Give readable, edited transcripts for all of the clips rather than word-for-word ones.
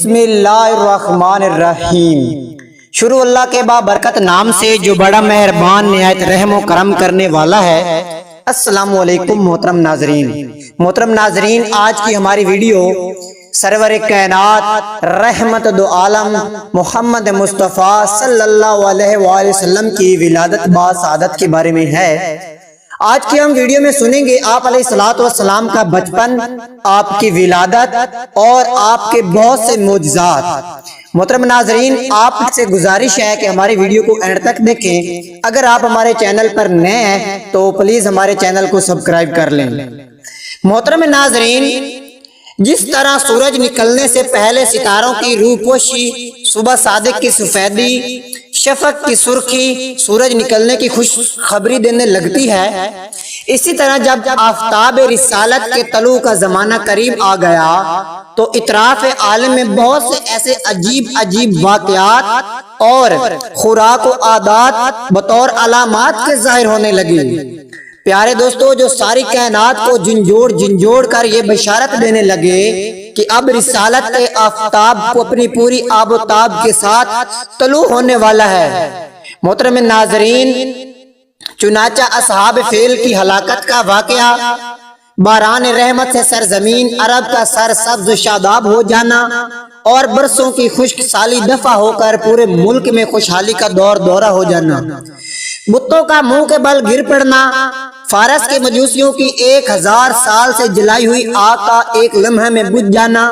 بسم اللہ الرحمن الرحیم۔ شروع اللہ کے بابرکت نام سے جو بڑا مہربان نہایت رحم و کرم کرنے والا ہے۔ السلام علیکم محترم ناظرین، آج کی ہماری ویڈیو سرور کائنات رحمت دو عالم محمد مصطفیٰ صلی اللہ علیہ وآلہ وسلم کی ولادت با سعادت کے بارے میں ہے۔ آج کی ہم ویڈیو میں سنیں گے آپ علیہ السلام کا بچپن، آپ کی ولادت اور آپ کے بہت سے معجزات۔ محترم ناظرین، آپ سے گزارش ہے کہ ہماری ویڈیو کو اینڈ تک دیکھیں۔ اگر آپ ہمارے چینل پر نئے ہیں تو پلیز ہمارے چینل کو سبسکرائب کر لیں۔ محترم ناظرین، جس طرح سورج نکلنے سے پہلے ستاروں کی روح پوشی، صبح صادق کی سفیدی، شفق کی سرخی سورج نکلنے کی خوش خبری دینے لگتی ہے، اسی طرح جب آفتاب رسالت کے طلوع کا زمانہ قریب آ گیا تو اطراف عالم میں بہت سے ایسے عجیب واقعات اور خوراک و عادات بطور علامات کے ظاہر ہونے لگی۔ پیارے دوستو، جو ساری کائنات کو جھنجھوڑ کر یہ بشارت دینے لگے کہ اب رسالت کے آفتاب کو اپنی پوری آب و تاب کے ساتھ طلوع ہونے والا ہے۔ محترم ناظرین، چنانچہ اصحاب فیل کی ہلاکت کا واقعہ، باران رحمت سے سرزمین عرب کا سر سبز و شاداب ہو جانا اور برسوں کی خشک سالی دفع ہو کر پورے ملک میں خوشحالی کا دورہ ہو جانا، بتوں کا منہ کے بل گر پڑنا، فارس کے مجوسیوں کی 1000 سال سے جلائی ہوئی آگ کا ایک لمحے میں بجھ جانا،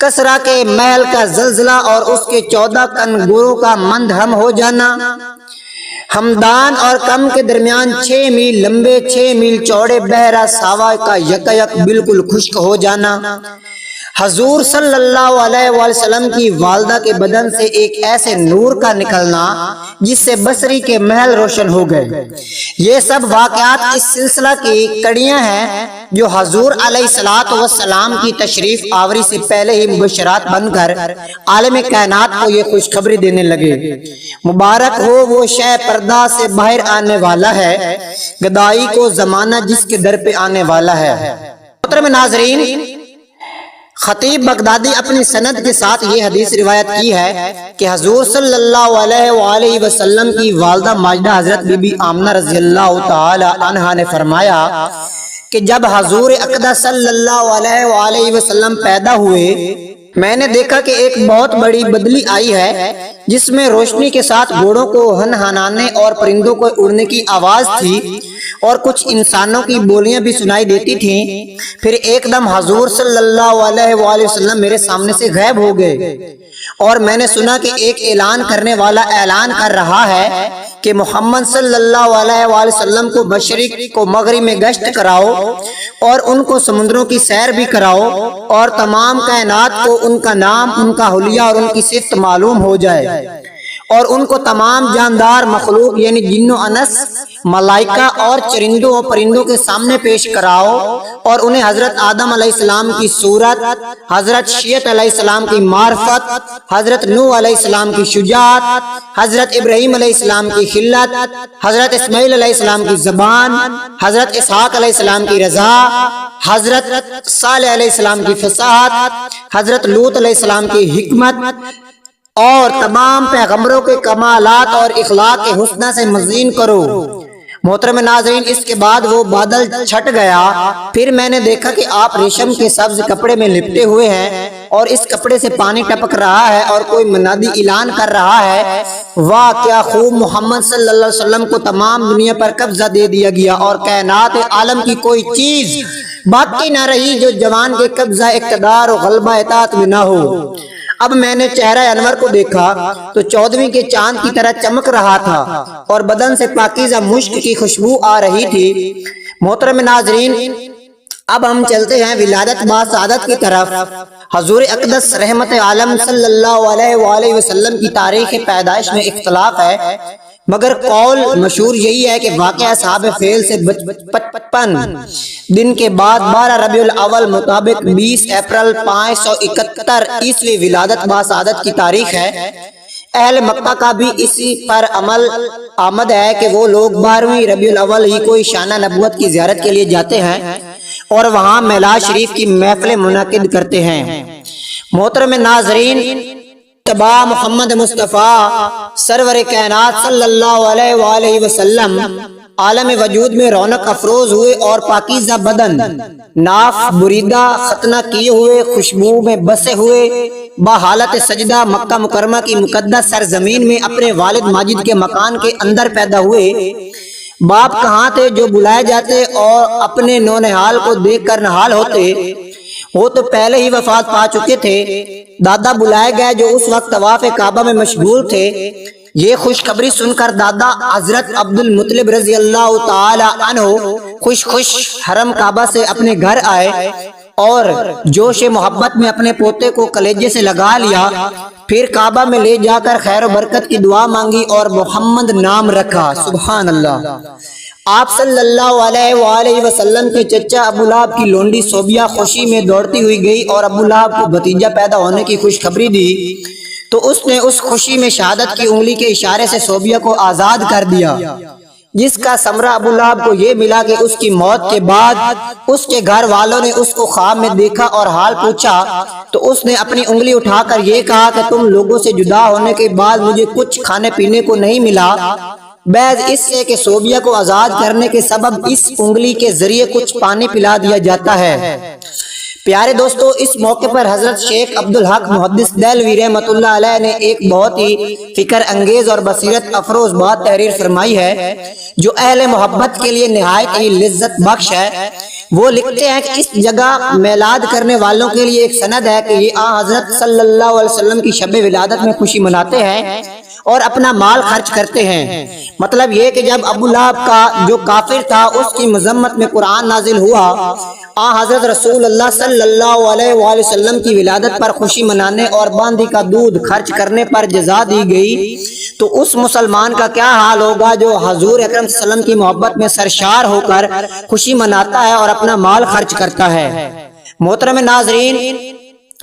کسرا کے محل کا زلزلہ اور اس کے 14 کنگوروں کا مندہم ہو جانا، ہمدان اور کم کے درمیان 6 میل لمبے 6 میل چوڑے بحیرہ ساوا کا یک بالکل خشک ہو جانا، حضور صلی اللہ علیہ وآلہ وسلم کی والدہ کے بدن سے ایک ایسے نور کا نکلنا جس سے بصری کے محل روشن ہو گئے۔ یہ سب واقعات اس سلسلہ کی کڑیاں ہیں جو حضور علیہ السلام کی تشریف آوری سے پہلے ہی مبشرات بن کر عالم کائنات کو یہ خوشخبری دینے لگے۔ مبارک ہو وہ شہ پردہ سے باہر آنے والا ہے، گدائی کو زمانہ جس کے در پہ آنے والا ہے۔ محترم ناظرین، خطیب بغدادی اپنی سند کے ساتھ یہ حدیث روایت کی ہے کہ حضور صلی اللہ علیہ وآلہ وسلم کی والدہ ماجدہ حضرت بی بی آمنہ رضی اللہ تعالی عنہا نے فرمایا کہ جب حضور اقدس صلی اللہ علیہ وآلہ وسلم پیدا ہوئے، میں نے دیکھا کہ ایک بہت بڑی بدلی آئی ہے جس میں روشنی کے ساتھ گھوڑوں کو ہنہنانے اور پرندوں کو اڑنے کی آواز تھی اور کچھ انسانوں کی بولیاں بھی سنائی دیتی تھیں۔ پھر ایک دم حضور صلی اللہ علیہ وآلہ وسلم میرے سامنے سے غائب ہو گئے اور میں نے سنا کہ ایک اعلان کرنے والا اعلان کر رہا ہے کہ محمد صلی اللہ علیہ وآلہ وسلم کو مشرق کو مغرب میں گشت کراؤ اور ان کو سمندروں کی سیر بھی کراؤ اور تمام کائنات کو ان کا نام، ان کا حلیہ اور ان کی صفت معلوم ہو جائے اور ان کو تمام جاندار مخلوق یعنی جن و انس، ملائکہ اور چرندوں و پرندوں کے سامنے پیش کراؤ اور انہیں حضرت آدم علیہ السلام کی صورت، حضرت شیت علیہ السلام کی معرفت، حضرت نوح علیہ السلام کی شجاعت، حضرت ابراہیم علیہ السلام کی خلت، حضرت اسماعیل علیہ السلام کی زبان، حضرت اسحاق علیہ السلام کی رضا، حضرت صالح علیہ السلام کی فصاحت، حضرت لوط علیہ السلام کی حکمت اور تمام پیغمبروں کے کمالات اور اخلاق کے حسنہ سے مزین کرو۔ محترم ناظرین، اس کے بعد وہ بادل چھٹ گیا۔ پھر میں نے دیکھا کہ آپ ریشم کے سبز کپڑے میں لپٹے ہوئے ہیں اور اس کپڑے سے پانی ٹپک رہا ہے اور کوئی منادی اعلان کر رہا ہے، واہ کیا خوب، محمد صلی اللہ علیہ وسلم کو تمام دنیا پر قبضہ دے دیا گیا اور کائنات عالم کی کوئی چیز باقی نہ رہی جو جوان کے قبضہ اقتدار و غلبہ اطاعت میں نہ ہو۔ اب میں نے چہرہ انور کو دیکھا تو 14ویں کے چاند کی طرح چمک رہا تھا اور بدن سے پاکیزہ مشک کی خوشبو آ رہی تھی۔ محترم ناظرین، اب ہم چلتے ہیں ولادت با سعادت کی طرف۔ حضور اقدس رحمت عالم صلی اللہ علیہ وآلہ وسلم کی تاریخ پیدائش میں اختلاف ہے، مگر قول مشہور یہی ہے کہ واقعہ اصحاب فیل سے 55 دن کے بعد 12 ربیع الاول مطابق 20 اپریل 571 عیسوی ولادت با سعادت کی تاریخ ہے۔ اہل مکہ کا بھی اسی پر عمل آمد ہے کہ وہ لوگ 12ویں ربیع الاول ہی کوئی شانہ نبوت کی زیارت کے لیے جاتے ہیں اور وہاں میلاد شریف کی محفلیں منعقد کرتے ہیں۔ محترم ناظرین، تبا محمد مصطفیٰ سرور کائنات صلی اللہ علیہ وآلہ وسلم عالم وجود میں رونق افروز ہوئے اور پاکیزہ بدن، ناف بریدہ ختنہ کیے ہوئے، خوشبو میں بسے ہوئے، بحالت سجدہ مکہ مکرمہ کی مقدس سرزمین میں اپنے والد ماجد کے مکان کے اندر پیدا ہوئے۔ باپ کہاں تھے جو بلائے جاتے اور اپنے نونہال کو دیکھ کر نہال ہوتے؟ وہ تو پہلے ہی وفات پا چکے تھے۔ دادا بلائے گئے جو اس وقت طواف کعبہ میں مشغول تھے۔ یہ خوشخبری سن کر دادا حضرت عبد المطلب رضی اللہ تعالی عنہ خوش حرم کعبہ سے اپنے گھر آئے اور جوش محبت میں اپنے پوتے کو کلیجے سے لگا لیا۔ پھر کعبہ میں لے جا کر خیر و برکت کی دعا مانگی اور محمد نام رکھا۔ سبحان اللہ۔ آپ صلی اللہ علیہ وآلہ وسلم کے چچا ابو لہب کی لونڈی صوبیہ خوشی میں دوڑتی ہوئی گئی اور ابو لہب کو بھتیجا پیدا ہونے کی خوشخبری دی تو اس نے اس خوشی میں شہادت کی انگلی کے اشارے سے صوبیہ کو آزاد کر دیا، جس کا ثمرہ ابو لہب کو یہ ملا کہ اس کی موت کے بعد اس کے گھر والوں نے اس کو خواب میں دیکھا اور حال پوچھا تو اس نے اپنی انگلی اٹھا کر یہ کہا کہ تم لوگوں سے جدا ہونے کے بعد مجھے کچھ کھانے پینے کو نہیں ملا، بعض اس سے کہ صوبیہ کو آزاد کرنے کے سبب اس انگلی کے ذریعے کچھ پانی پلا دیا جاتا ہے۔ پیارے دوستو، اس موقع پر حضرت شیخ عبدالحق محدث دہلوی رحمۃ اللہ علیہ نے ایک بہت ہی فکر انگیز اور بصیرت افروز بات تحریر فرمائی ہے جو اہل محبت کے لیے نہایت ہی لذت بخش ہے۔ وہ لکھتے ہیں کہ اس جگہ میلاد کرنے والوں کے لیے ایک سند ہے کہ یہ حضرت صلی اللہ علیہ وسلم کی شب ولادت میں خوشی مناتے ہیں اور اپنا مال خرچ کرتے ہیں۔ مطلب یہ کہ جب ابو لہب کا جو کافر تھا اس کی مذمت میں قرآن نازل ہوا، حضرت رسول اللہ صلی اللہ علیہ وآلہ وسلم کی ولادت پر خوشی منانے اور باندی کا دودھ خرچ کرنے پر جزا دی گئی، تو اس مسلمان کا کیا حال ہوگا جو حضور اکرم صلی اللہ علیہ وسلم کی محبت میں سرشار ہو کر خوشی مناتا ہے اور اپنا مال خرچ کرتا ہے۔ محترم ناظرین،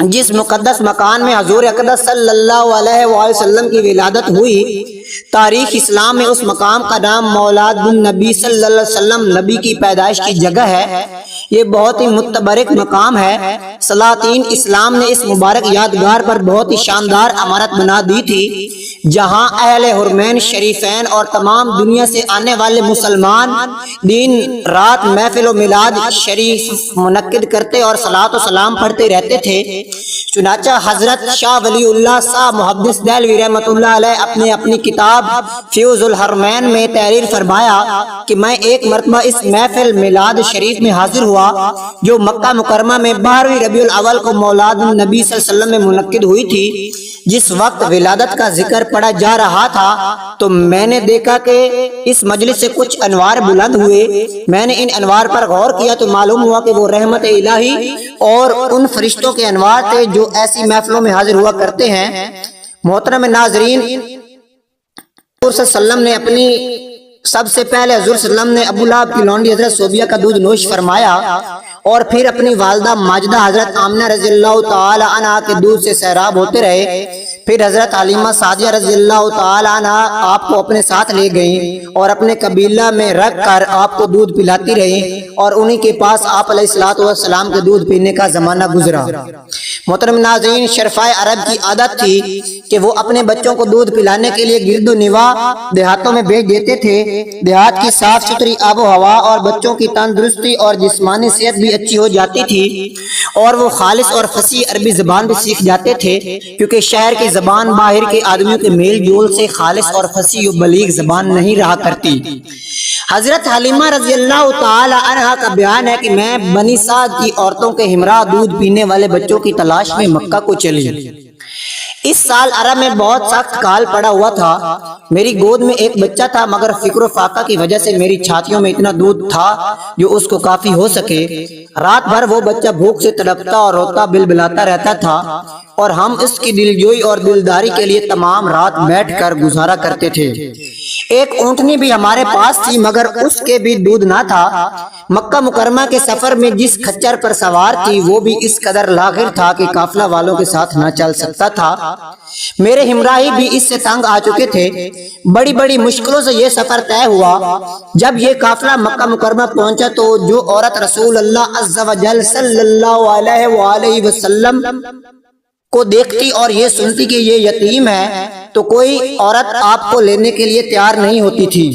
جس مقدس مکان میں حضور اقدس صلی اللہ علیہ وآلہ وسلم کی ولادت ہوئی، تاریخ اسلام میں اس مقام کا نام مولاد النبی صلی اللہ علیہ وسلم، نبی کی پیدائش کی جگہ ہے۔ یہ بہت ہی متبرک مقام ہے۔ سلاطین اسلام نے اس مبارک یادگار پر بہت ہی شاندار عمارت بنا دی تھی، جہاں اہل حرمین شریفین اور تمام دنیا سے آنے والے مسلمان دن رات محفل و میلاد شریف منعقد کرتے اور صلاۃ و سلام پڑھتے رہتے تھے۔ چنانچہ حضرت شاہ ولی اللہ صاحب محدث دہلوی رحمۃ اللہ علیہ اپنی کتاب فیوز الحرمین میں تحریر فرمایا کہ میں ایک مرتبہ اس محفل میلاد شریف میں حاضر ہوا جو مکہ مکرمہ میں 12ویں ربیع الاول کو مولاد النبی صلی اللہ علیہ وسلم میں منعقد ہوئی تھی۔ جس وقت ولادت کا ذکر پڑھا جا رہا تھا تو میں نے دیکھا کہ اس مجلس سے کچھ انوار بلند ہوئے۔ میں نے ان انوار پر غور کیا تو معلوم ہوا کہ وہ رحمت الہی اور ان فرشتوں کے انوار تھے جو ایسی محفلوں میں حاضر ہوا کرتے ہیں۔ محترم ناظرین، حضور صلی اللہ علیہ وسلم نے اپنی سب سے پہلے حضور صلی اللہ علیہ وسلم نے ابو لہب کی لونڈی حضرت صوبیہ کا دودھ نوش فرمایا اور پھر اپنی والدہ ماجدہ حضرت آمنہ رضی اللہ تعالی عنہ کے دودھ سے سیراب ہوتے رہے۔ پھر حضرت حلیمہ سعدیہ رضی اللہ تعالی عنہ آپ کو اپنے ساتھ لے گئیں اور اپنے قبیلہ میں رکھ کر آپ کو دودھ پلاتی رہیں اور انہی کے پاس آپ علیہ الصلوۃ والسلام کے دودھ پینے کا زمانہ گزرا۔ محترم ناظرین، شرفائے عرب کی عادت تھی کہ وہ اپنے بچوں کو دودھ پلانے کے لیے گرد و نواح دیہاتوں میں بھیج دیتے تھے۔ دیہات کی صاف ستھری آب و ہوا اور بچوں کی تندرستی اور جسمانی صحت بھی اچھی ہو جاتی تھی اور وہ خالص اور فصیح عربی زبان بھی سیکھ جاتے تھے، کیونکہ شہر کی زبان باہر کے آدمیوں کے میل جول سے خالص اور فصیح و بلیغ زبان نہیں رہا کرتی۔ حضرت حلیمہ رضی اللہ تعالی عنہ کا بیان ہے کہ میں بنی سعد کی عورتوں کے ہمراہ دودھ پینے والے بچوں کی تلاش میں مکہ کو چلی۔ اس سال عرب میں بہت سخت کال پڑا ہوا تھا۔ میری گود میں ایک بچہ تھا، مگر فکر و فاقہ کی وجہ سے میری چھاتیوں میں اتنا دودھ تھا جو اس کو کافی ہو سکے۔ رات بھر وہ بچہ بھوک سے تڑپتا اور روتا بلبلاتا رہتا تھا اور ہم اس کی دلجوئی اور دلداری کے لیے تمام رات بیٹھ کر گزارا کرتے تھے۔ ایک اونٹنی بھی ہمارے پاس تھی مگر اس کے بھی دودھ نہ تھا۔ مکہ مکرمہ کے سفر میں جس کھچر پر سوار تھی وہ بھی اس قدر لاغر تھا کہ قافلہ والوں کے ساتھ نہ چل سکتا تھا۔ میرے ہمراہی بھی اس سے تنگ آ چکے تھے۔ بڑی بڑی مشکلوں سے یہ سفر طے ہوا۔ جب یہ قافلہ مکہ مکرمہ پہنچا تو جو عورت رسول اللہ عز و جل صلی اللہ علیہ وآلہ وسلم کو دیکھتی اور یہ سنتی کہ یہ یتیم ہے تو کوئی عورت آپ کو لینے کے لیے تیار نہیں ہوتی تھی،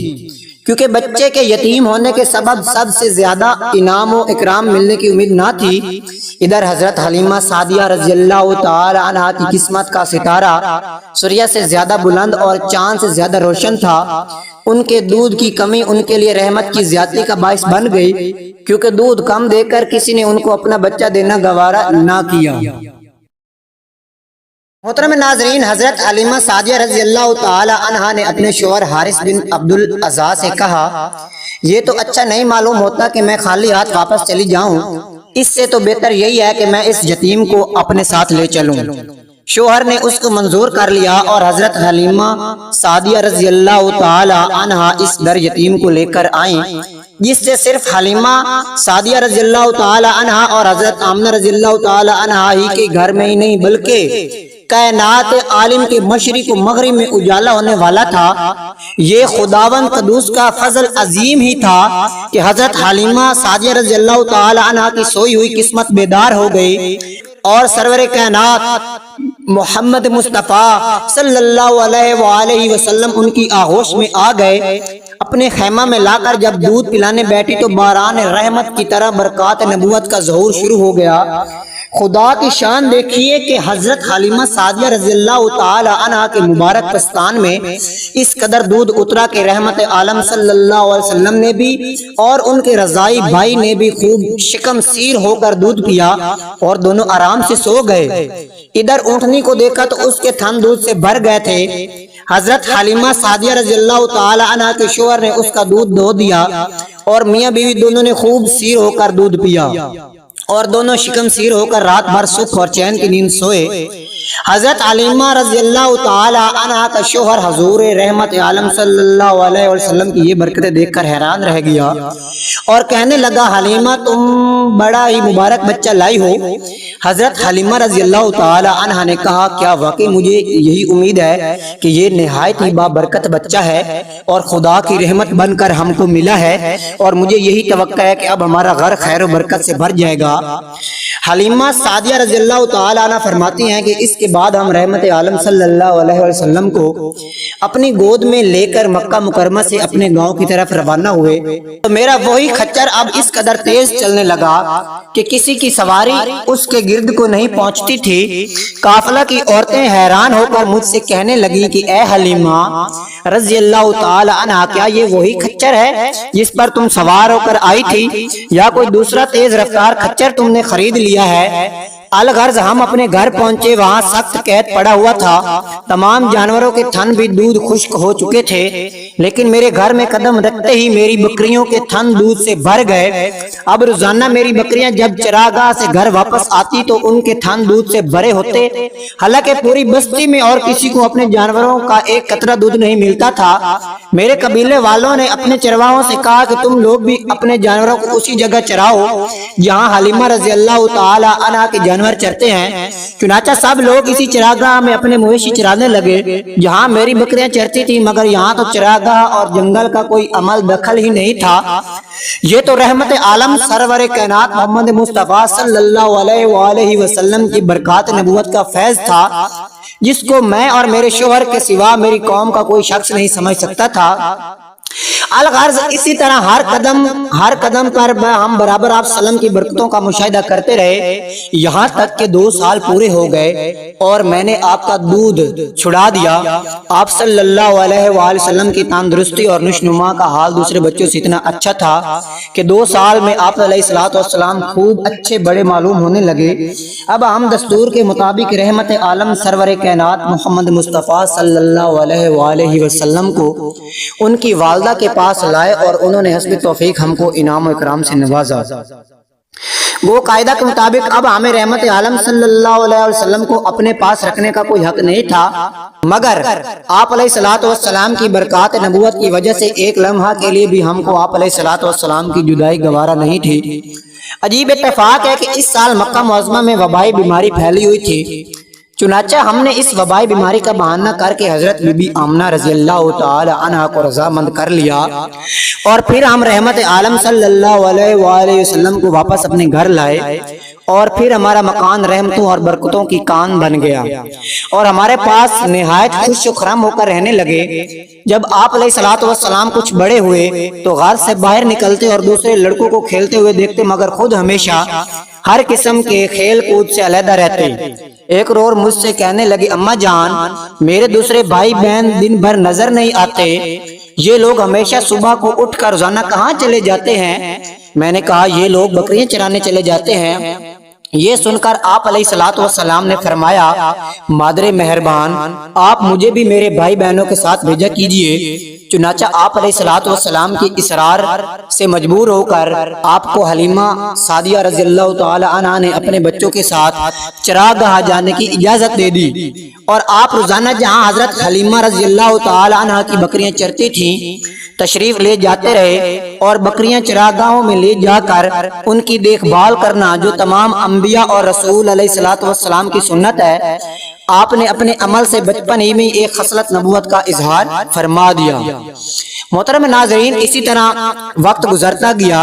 کیونکہ بچے کے یتیم ہونے کے سبب سب سے زیادہ انعام و اکرام ملنے کی امید نہ تھی۔ ادھر حضرت حلیمہ سعدیہ رضی اللہ تعالی عنہا کی قسمت کا ستارہ سوریا سے زیادہ بلند اور چاند سے زیادہ روشن تھا۔ ان کے دودھ کی کمی ان کے لیے رحمت کی زیادتی کا باعث بن گئی، کیونکہ دودھ کم دے کر کسی نے ان کو اپنا بچہ دینا گوارا نہ کیا۔ محترم ناظرین، حضرت حلیمہ سعدیہ رضی اللہ تعالی عنہا نے اپنے شوہر حارث بن عبد العزیٰ سے کہا، یہ تو اچھا نہیں معلوم ہوتا کہ میں خالی ہاتھ واپس چلی جاؤں، اس سے تو بہتر یہی ہے کہ میں اس یتیم کو اپنے ساتھ لے چلوں۔ شوہر نے اس کو منظور کر لیا اور حضرت حلیمہ سعدیہ رضی اللہ تعالی عنہا اس در یتیم کو لے کر آئیں، جس سے صرف حلیمہ سعدیہ رضی اللہ تعالی عنہا اور حضرت آمنہ رضی اللہ تعالی عنہا ہی کے گھر میں ہی نہیں بلکہ کائنات عالم کے مشرق و مغرب میں اجالا ہونے والا تھا۔ یہ خداوند قدوس کا فضل عظیم ہی تھا کہ حضرت حلیمہ سعدیہ رضی اللہ تعالی عنہا کی سوئی ہوئی قسمت بیدار ہو گئی اور سرور کائنات محمد مصطفیٰ صلی اللہ علیہ وآلہ وسلم ان کی آغوش میں آ گئے۔ اپنے خیمہ میں لا کر جب دودھ پلانے بیٹھی تو باران رحمت کی طرح برکات نبوت کا ظہور شروع ہو گیا۔ خدا کی شان دیکھیے کہ حضرت حلیمہ سعدیہ رضی اللہ تعالی عنہا کے مبارک پستان میں اس قدر دودھ اترا کہ رحمت عالم صلی اللہ علیہ وسلم نے بھی اور ان کے رضائی بھائی نے بھی خوب شکم سیر ہو کر دودھ پیا اور دونوں آرام سے سو گئے۔ ادھر اونٹنی کو دیکھا تو اس کے تھن دودھ سے بھر گئے تھے۔ حضرت حلیمہ سعدیہ رضی اللہ تعالی عنہا کے شوہر نے اس کا دودھ دھو دیا اور میاں بیوی دونوں نے خوب سیر ہو کر دودھ پیا اور دونوں شکم سیر ہو کر رات بھر سکھ اور چین کی نیند سوئے۔ حضرت حلیمہ رضی اللہ تعالی عنہا کا شوہر حضور رحمت عالم صلی اللہ علیہ وسلم کی یہ برکتیں دیکھ کر حیران رہ گیا اور کہنے لگا، حلیمہ تم بڑا ہی مبارک بچہ لائی ہو۔ حضرت حلیمہ رضی اللہ تعالی عنہا نے کہا، کیا واقعی مجھے یہی امید ہے کہ یہ نہایت ہی بابرکت بچہ ہے اور خدا کی رحمت بن کر ہم کو ملا ہے اور مجھے یہی توقع ہے کہ اب ہمارا گھر خیر و برکت سے بھر جائے گا۔ حلیمہ سعدیہ رضی اللہ تعالی عنہ فرماتی ہیں کہ اس کے بعد ہم رحمت عالم صلی اللہ علیہ وسلم کو اپنی گود میں لے کر مکہ مکرمہ سے اپنے گاؤں کی طرف روانہ ہوئے تو میرا وہی خچر اب اس قدر تیز چلنے لگا کہ کسی کی سواری اس کے گرد کو نہیں پہنچتی تھی۔ قافلہ کی عورتیں حیران ہو کر مجھ سے کہنے لگی کہ اے حلیمہ رضی اللہ تعالی عنہ، کیا یہ وہی خچر ہے جس پر تم سوار ہو کر آئی تھی یا کوئی دوسرا تیز رفتار خچر تم نے خرید لیا ہے؟ الغرض ہم اپنے گھر پہنچے، وہاں سخت قحط پڑا ہوا تھا، تمام جانوروں کے تھن بھی دودھ خشک ہو چکے تھے، لیکن میرے گھر میں قدم رکھتے ہی میری بکریوں کے تھن دودھ سے بھر گئے۔ اب روزانہ میری بکریاں جب چراگاہ سے گھر واپس آتی تو ان کے تھن دودھ سے بھرے ہوتے، حالانکہ پوری بستی میں اور کسی کو اپنے جانوروں کا ایک قطرہ دودھ نہیں ملتا تھا۔ میرے قبیلے والوں نے اپنے چرواہوں سے کہا کہ تم لوگ بھی اپنے جانوروں کو اسی جگہ چراؤ جہاں حلیمہ رضی اللہ تعالی عنہا کے جانور چرتے ہیں۔ چنانچہ سب لوگ اسی چراگاہ میں اپنے مویشی چرانے لگے جہاں میری بکریاں چرتی تھی، مگر یہاں تو چراگاہ اور جنگل کا کوئی عمل دخل ہی نہیں تھا۔ یہ تو رحمت عالم سرور کائنات محمد مصطفیٰ صلی اللہ علیہ وآلہ وسلم کی برکات نبوت کا فیض تھا، جس کو میں اور میرے شوہر کے سوا میری قوم کا کوئی شخص نہیں سمجھ سکتا تھا۔ الغرض اسی طرح ہر قدم پر ہم برابر آپ سلم کی برکتوں کا مشاہدہ کرتے رہے، یہاں تک کہ 2 سال پورے ہو گئے اور میں نے آپ کا دودھ چھڑا دیا۔ آپ صلی اللہ علیہ وآلہ وسلم کی تندرستی اور نشوونما کا حال دوسرے بچوں سے اتنا اچھا تھا کہ 2 سال میں آپ علیہ السلام خوب اچھے بڑے معلوم ہونے لگے۔ اب ہم دستور کے مطابق رحمت عالم سرور کائنات محمد مصطفیٰ صلی اللہ علیہ وآلہ وسلم کو ان کی والدہ کے پاس لائے اور انہوں نے حسب توفیق ہم کو انعام و اکرام سے نوازا۔ وہ قاعدہ کے مطابق اب ہمیں رحمت عالم صلی اللہ علیہ وسلم کو اپنے پاس رکھنے کا کوئی حق نہیں تھا، مگر آپ علیہ الصلوۃ والسلام کی برکات نبوت کی وجہ سے ایک لمحہ کے لیے بھی ہم کو آپ علیہ الصلوۃ والسلام کی جدائی گوارا نہیں تھی۔ عجیب اتفاق ہے کہ اس سال مکہ معظمہ میں وبائی بیماری پھیلی ہوئی تھی، چنانچہ ہم نے اس وبائی بیماری کا بہانہ کر کے حضرت بی بی آمنہ رضی اللہ تعالی عنہا کو رضامند کر لیا، اور پھر ہم رحمت عالم صلی اللہ علیہ وآلہ وسلم کو واپس اپنے گھر لائے، اور پھر ہمارا مکان رحمتوں اور برکتوں کی کان بن گیا، اور ہمارے پاس نہایت خوش و خرم ہو کر رہنے لگے۔ جب آپ علیہ الصلوۃ والسلام کچھ بڑے ہوئے تو غار سے باہر نکلتے اور دوسرے لڑکوں کو کھیلتے ہوئے دیکھتے، مگر خود ہمیشہ ہر قسم کے کھیل کود سے علیحدہ رہتے۔ ایک روز مجھ سے کہنے لگے، اماں جان، میرے دوسرے بھائی بہن دن بھر نظر نہیں آتے، یہ لوگ ہمیشہ صبح کو اٹھ کر روزانہ کہاں چلے جاتے ہیں؟ میں نے کہا، یہ لوگ بکریاں چرانے چلے جاتے ہیں۔ یہ سن کر آپ علیہ الصلوۃ والسلام نے فرمایا، مادر مہربان، آپ مجھے بھی میرے بھائی بہنوں کے ساتھ بھیجا کیجئے۔ چنانچہ آپ علیہ الصلوۃ والسلام کی اصرار سے مجبور ہو کر آپ کو حلیمہ سعدیہ رضی اللہ تعالی عنہا نے اپنے بچوں کے ساتھ چراگاہ جانے کی اجازت دے دی، اور آپ روزانہ جہاں حضرت حلیمہ رضی اللہ تعالی عنہا کی بکریاں چرتی تھیں تشریف لے جاتے رہے، اور بکریاں چراگاہوں میں لے جا کر ان کی دیکھ بھال کرنا جو تمام انبیاء اور رسول علیہ الصلوۃ والسلام کی سنت ہے، آپ نے اپنے عمل سے بچپن ہی میں ایک خصلت نبوت کا اظہار فرما دیا۔ محترم ناظرین، اسی طرح وقت گزرتا گیا۔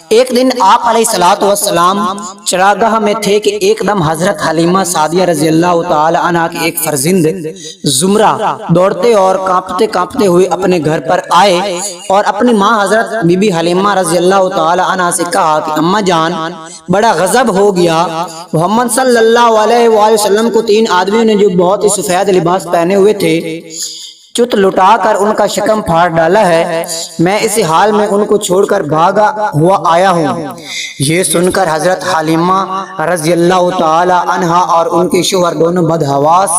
ایک دن آپ علیہ الصلوۃ والسلام چراگاہ میں تھے کہ ایک دم حضرت حلیمہ سعدیہ رضی اللہ تعالی عنہا کے ایک فرزند زمرہ دوڑتے اور کانپتے کانپتے ہوئے اپنے گھر پر آئے، اور اپنی ماں حضرت بی بی حلیمہ رضی اللہ تعالی عنہا سے کہا کہ اماں جان، بڑا غضب ہو گیا، محمد صلی اللہ علیہ وآلہ وسلم کو 3 آدمیوں نے جو بہت ہی سفید لباس پہنے ہوئے تھے چت لٹا کر ان کا شکم پھاڑ ڈالا ہے، میں اسی حال میں ان کو چھوڑ کر بھاگا ہوا آیا ہوں۔ یہ سن کر حضرت حلیمہ رضی اللہ تعالی عنہا اور ان کے شوہر دونوں بدحواس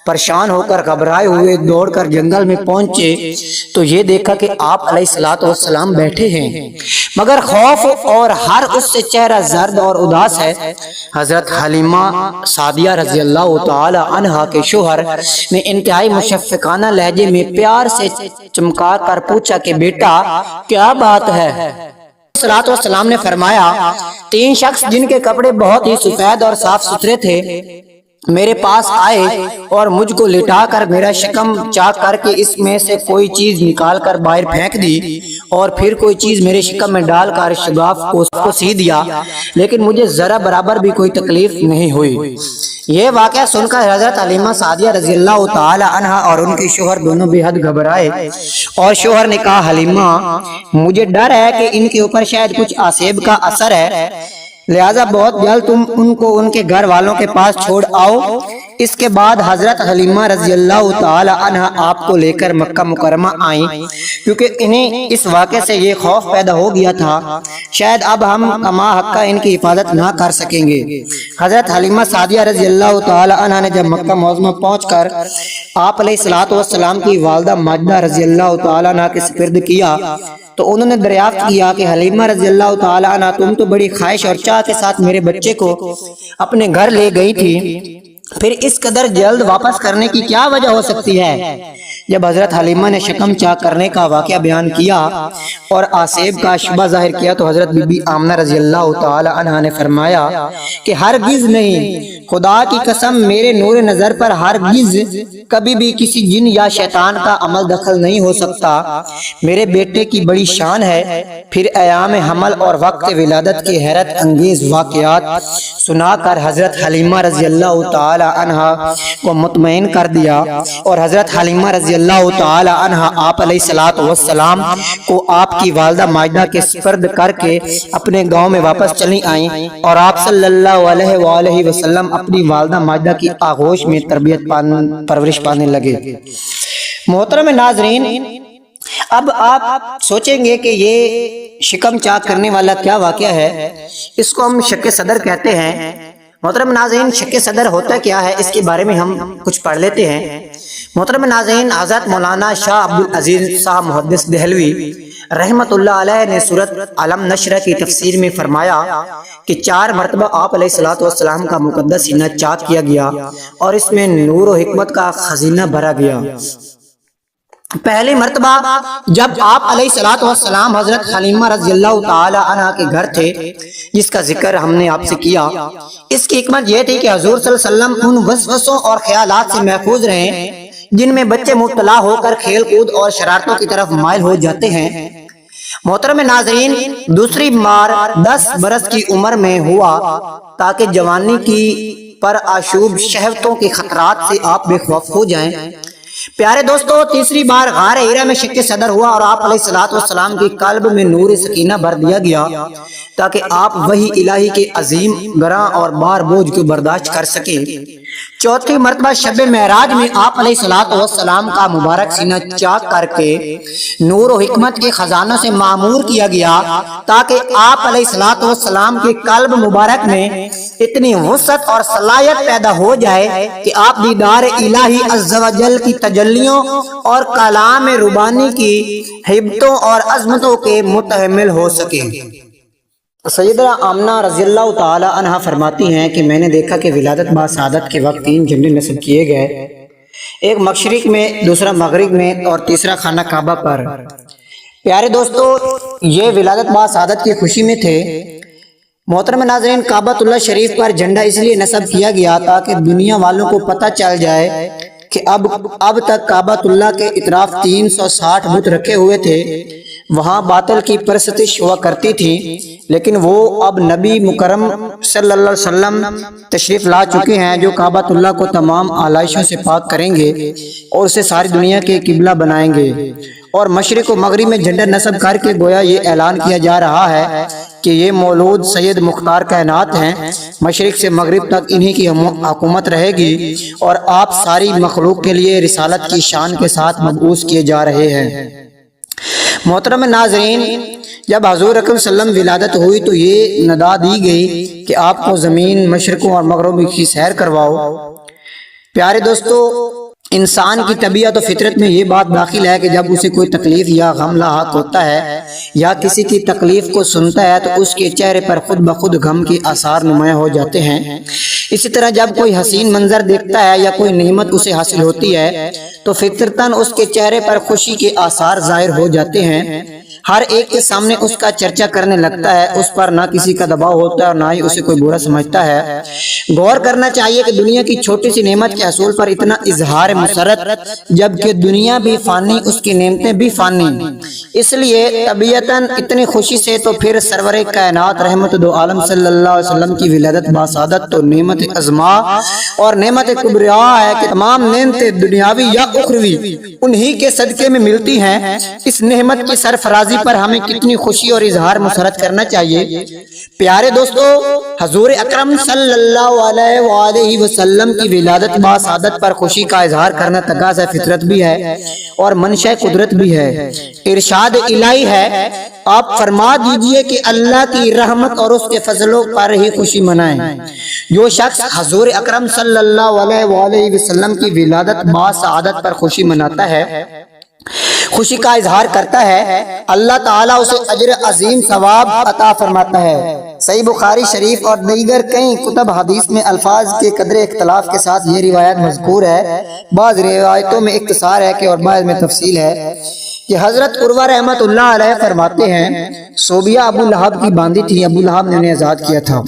پریشان ہو کر گھبرائے ہوئے دوڑ کر جنگل میں پہنچے تو یہ دیکھا کہ آپ علیہ الصلوۃ والسلام بیٹھے ہیں، مگر خوف اور ہر اس سے چہرہ زرد اور اداس ہے۔ حضرت حلیمہ سعدیہ رضی اللہ تعالی عنہا کے شوہر نے انتہائی مشفقانہ لہجے میں پیار سے چمکا کر پوچھا کہ بیٹا کیا بات ہے؟ صلوات والسلام نے فرمایا، 3 شخص جن کے کپڑے بہت ہی سفید اور صاف ستھرے تھے میرے پاس آئے اور مجھ کو لٹا کر میرا شکم چاک کر کے اس میں سے کوئی چیز نکال کر باہر پھینک دی، اور پھر کوئی چیز میرے شکم میں ڈال کر شگاف کو سی دیا، لیکن مجھے ذرا برابر بھی کوئی تکلیف نہیں ہوئی۔ یہ واقعہ سن کر حضرت حلیمہ سعدیہ رضی اللہ تعالی عنہا اور ان کے شوہر دونوں بے حد گھبرائے، اور شوہر نے کہا، حلیمہ، مجھے ڈر ہے کہ ان کے اوپر شاید کچھ آسیب کا اثر ہے، لہذا بہت جلد تم ان کو ان کے گھر والوں کے پاس چھوڑ آؤ۔ اس کے بعد حضرت حلیمہ رضی اللہ تعالی عنہا آپ کو لے کر مکہ مکرمہ آئیں، کیونکہ انہیں اس واقعے سے یہ خوف پیدا ہو گیا تھا شاید اب ہم کما حقہ ان کی حفاظت نہ کر سکیں گے۔ حضرت حلیمہ سعدیہ رضی اللہ تعالی عنہا نے جب مکہ معظمہ پہنچ کر آپ علیہ الصلوۃ والسلام کی والدہ ماجدہ رضی اللہ تعالی عنہا کے سپرد کیا تو انہوں نے دریافت کیا کہ حلیمہ رضی اللہ تعالی عنہا، تم تو بڑی خواہش اور چاہ کے ساتھ میرے بچے کو اپنے گھر لے گئی تھی، پھر اس قدر جلد واپس کرنے کی کیا وجہ ہو سکتی ہے؟ جب حضرت حلیمہ نے شکم چاک کرنے کا واقعہ بیان کیا اور آسیب کا شبہ ظاہر کیا تو حضرت بی بی آمنہ رضی اللہ تعالی عنہا نے فرمایا کہ ہرگز نہیں، خدا کی قسم، میرے نور نظر پر ہرگز کبھی بھی کسی جن یا شیطان کا عمل دخل نہیں ہو سکتا، میرے بیٹے کی بڑی شان ہے۔ پھر ایام حمل اور وقت ولادت کے حیرت انگیز واقعات سنا کر حضرت حلیمہ رضی اللہ تعالی عنہا کو مطمئن کر دیا، اور حضرت حلیمہ رضی اللہ تعالی عنہا آپ علیہ الصلوۃ والسلام کو آپ کی والدہ ماجدہ کے سپرد کر کے اپنے گاؤں میں واپس چلی آئیں، اور آپ صلی اللہ علیہ وآلہ وسلم اپنی والدہ ماجدہ کی آغوش میں تربیت پرورش پانے لگے۔ محترم ناظرین، اب آپ سوچیں گے کہ یہ شکم چاک کرنے والا کیا واقعہ ہے؟ اس کو ہم شک صدر کہتے ہیں۔ محترم ناظرین، شک صدر ہوتا کیا ہے اس کے بارے میں ہم کچھ پڑھ لیتے ہیں۔ محترم ناظرین، حضرت مولانا شاہ عبدالعزیز صاحب محدث دہلوی رحمت اللہ علیہ نے سورۃ علم نشرہ کی تفسیر میں فرمایا کہ 4 مرتبہ آپ علیہ الصلوۃ والسلام کا مقدس سینہ چاک کیا گیا اور اس میں نور و حکمت کا خزینہ بھرا گیا۔ پہلی مرتبہ جب آپ علیہ الصلوۃ والسلام حضرت حلیمہ رضی اللہ تعالی عنہ کے گھر تھے، جس کا ذکر ہم نے آپ سے کیا، اس کی حکمت یہ تھی کہ حضور صلی اللہ علیہ وسلم ان وسوسوں اور خیالات سے محفوظ رہیں جن میں بچے مبتلا ہو کر کھیل کود اور شرارتوں کی طرف مائل ہو جاتے ہیں۔ محترم ناظرین، دوسری مار 10 برس کی عمر میں ہوا تاکہ جوانی کی پر آشوب شہوتوں کے خطرات سے آپ بے خوف ہو جائیں۔ پیارے دوستو، تیسری بار غار ہیرا میں شک صدر ہوا اور آپ علیہ الصلوۃ والسلام کی قلب میں نور سکینہ بھر دیا گیا تاکہ آپ وحی الہی کے عظیم گراں اور بار بوجھ کو برداشت کر سکیں۔ چوتھی مرتبہ شب معراج میں آپ علیہ الصلوۃ والسلام کا مبارک سینہ چاک کر کے نور و حکمت کے خزانوں سے معمور کیا گیا تاکہ آپ علیہ الصلوۃ والسلام کے قلب مبارک میں اتنی وسعت اور صلاحیت پیدا ہو جائے کہ آپ دیدار الہی عز و جل کی تجلیوں اور کلام ربانی کی ہیبتوں اور عظمتوں کے متحمل ہو سکیں۔ سیدہ آمنہ رضی اللہ تعالی عنہ فرماتی ہیں کہ میں نے دیکھا کہ ولادت با سعادت کے وقت 3 جھنڈے نصب کیے گئے، ایک مشرق میں، دوسرا مغرب میں اور تیسرا خانہ کعبہ پر۔ پیارے دوستو، یہ ولادت با سعادت کی خوشی میں تھے۔ محترم ناظرین، کعبۃ اللہ شریف پر جھنڈا اس لیے نصب کیا گیا تاکہ دنیا والوں کو پتہ چل جائے کہ اب تک کعبۃ اللہ کے اطراف 360 بت رکھے ہوئے تھے، وہاں باطل کی پرستش ہوا کرتی تھی، لیکن وہ اب نبی مکرم صلی اللہ علیہ وسلم تشریف لا چکے ہیں جو کعبۃ اللہ کو تمام آلائشوں سے پاک کریں گے اور اسے ساری دنیا کے قبلہ بنائیں گے۔ اور مشرق و مغرب میں جھنڈا نصب کر کے گویا یہ اعلان کیا جا رہا ہے کہ یہ مولود سید مختار کائنات ہیں، مشرق سے مغرب تک انہی کی حکومت رہے گی اور آپ ساری مخلوق کے لیے رسالت کی شان کے ساتھ مبعوث کیے جا رہے ہیں۔ محترم ناظرین، جب حضور اکرم صلی اللہ علیہ وسلم ولادت ہوئی تو یہ ندا دی گئی کہ آپ کو زمین مشرقوں اور مغربوں کی سیر کرواؤ۔ پیارے دوستو، انسان کی طبیعت و فطرت میں یہ بات داخل ہے کہ جب اسے کوئی تکلیف یا غم لاحق ہوتا ہے یا کسی کی تکلیف کو سنتا ہے تو اس کے چہرے پر خود بخود غم کے آثار نمایاں ہو جاتے ہیں۔ اسی طرح جب کوئی حسین منظر دیکھتا ہے یا کوئی نعمت اسے حاصل ہوتی ہے تو فطرتاً اس کے چہرے پر خوشی کے آثار ظاہر ہو جاتے ہیں۔ ہر ایک کے سامنے اس کا چرچا کرنے لگتا ہے، اس پر نہ کسی کا دباؤ ہوتا ہے اور نہ ہی اسے کوئی برا سمجھتا ہے۔ غور کرنا چاہیے کہ دنیا کی چھوٹی سی نعمت کے حصول پر اتنا اظہار مسرت، جبکہ دنیا بھی فانی، اس کی نعمتیں بھی فانی۔ اس لیے طبیعتاً اتنی خوشی سے تو پھر سرور کائنات رحمت دو عالم صلی اللہ علیہ وسلم کی ولادت با سعادت تو نعمت عظما اور نعمت کبریٰ ہے کہ تمام نعمتیں دنیاوی یا اخروی انہی کے صدقے میں ملتی ہیں۔ اس نعمت کی سرفرازی پر ہمیں کتنی خوشی اور اظہار مسرت کرنا چاہیے۔ پیارے دوستو، حضور اکرم صلی اللہ علیہ وآلہ وسلم کی ولادت با سعادت پر خوشی کا اظہار کرنا تقاضا فطرت بھی ہے اور منشاء قدرت بھی ہے، ارشاد الہی ہے۔ آپ فرما دیجئے کہ اللہ کی رحمت اور اس کے فضلوں پر ہی خوشی منائیں۔ جو شخص حضور اکرم صلی اللہ علیہ وآلہ وسلم کی ولادت با سعادت پر خوشی مناتا ہے، خوشی کا اظہار کرتا ہے، اللہ تعالیٰ اسے اجر عظیم ثواب عطا فرماتا ہے۔ صحیح بخاری شریف اور دیگر کئی کتب حدیث میں الفاظ کے قدر اختلاف کے ساتھ یہ روایت مذکور ہے۔ بعض روایتوں میں اختصار ہے کہ اور بعض میں تفصیل ہے کہ حضرت عروہ رحمت اللہ علیہ فرماتے ہیں، صوبیہ ابو لہب کی باندی تھی، ابو لہب نے انہیں آزاد کیا تھا۔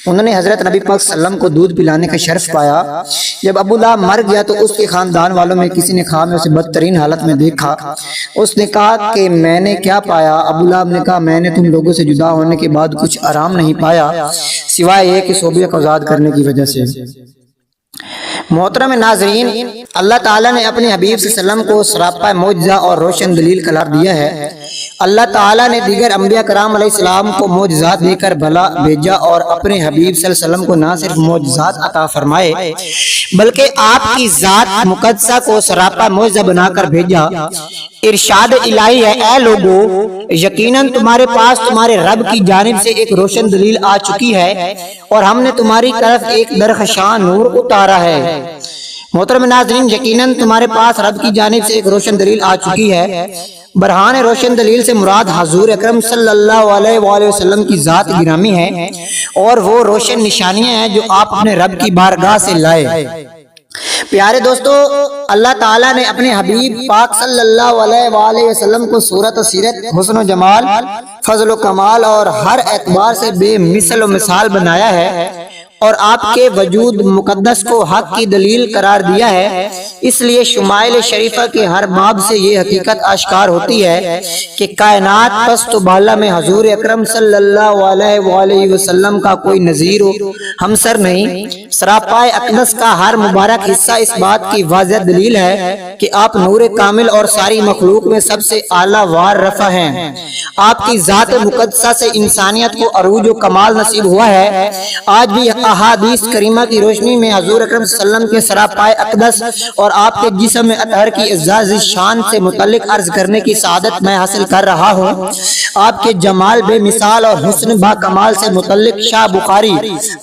انہوں نے حضرت نبی پاک صلی اللہ علیہ وسلم کو دودھ پلانے کا شرف پایا۔ جب ابو لہب مر گیا تو اس کے خاندان والوں میں کسی نے خواب میں اسے بدترین حالت میں دیکھا۔ اس نے کہا کہ میں نے کیا پایا؟ ابو لہب نے کہا میں نے تم لوگوں سے جدا ہونے کے بعد کچھ آرام نہیں پایا سوائے یہ کہ صوبیہ کو آزاد کرنے کی وجہ سے۔ محترم ناظرین، اللہ تعالیٰ نے اپنے حبیب صلی اللہ علیہ وسلم کو سراپا معجزہ اور روشن دلیل قرار دیا ہے۔ اللہ تعالیٰ نے دیگر انبیاء کرام علیہ السلام کو معجزات دے کر بھلا بھیجا اور اپنے حبیب صلی اللہ علیہ وسلم کو نہ صرف معجزات عطا فرمائے بلکہ آپ کی ذات مقدسہ کو سراپا معجزہ بنا کر بھیجا۔ ارشاد الہی ہے، اے لوگو یقیناً تمہارے پاس تمہارے رب کی جانب سے ایک روشن دلیل آ چکی ہے اور ہم نے تمہاری طرف ایک درخشاں نور اتارا ہے۔ محترم ناظرین، یقیناً تمہارے پاس رب کی جانب سے ایک روشن دلیل آ چکی ہے۔ برہان روشن دلیل سے مراد حضور اکرم صلی اللہ علیہ وآلہ وسلم کی ذات گرامی ہے اور وہ روشن نشانیاں ہیں جو آپ اپنے رب کی بارگاہ سے لائے۔ پیارے دوستو، اللہ تعالیٰ نے اپنے حبیب پاک صلی اللہ علیہ وآلہ وسلم کو صورت و سیرت، حسن و جمال، فضل و کمال اور ہر اعتبار سے بے مثل و مثال بنایا ہے اور آپ کے وجود مقدس کو حق کی دلیل قرار دیا ہے۔ اس لیے شمائل شریفہ کے ہر باب سے یہ حقیقت آشکار ہوتی ہے کہ کائنات پست و بالا میں حضور اکرم صلی اللہ علیہ وآلہ وسلم کا کوئی نظیر و ہمسر نہیں۔ سراپائے اقدس کا ہر مبارک حصہ اس بات کی واضح دلیل ہے کہ آپ نور کامل اور ساری مخلوق میں سب سے اعلیٰ وار رفع ہیں۔ آپ کی ذات مقدسہ سے انسانیت کو عروج و کمال نصیب ہوا ہے۔ آج بھی احادیث کریمہ کی روشنی میں حضور اکرم صلی اللہ علیہ وسلم کے سراپائے اقدس اور آپ کے جسم اطہر کی اعزاز شان سے متعلق عرض کرنے کی سعادت میں حاصل کر رہا ہوں۔ آپ کے جمال بے مثال اور حسن با کمال سے متعلق شاہ بخاری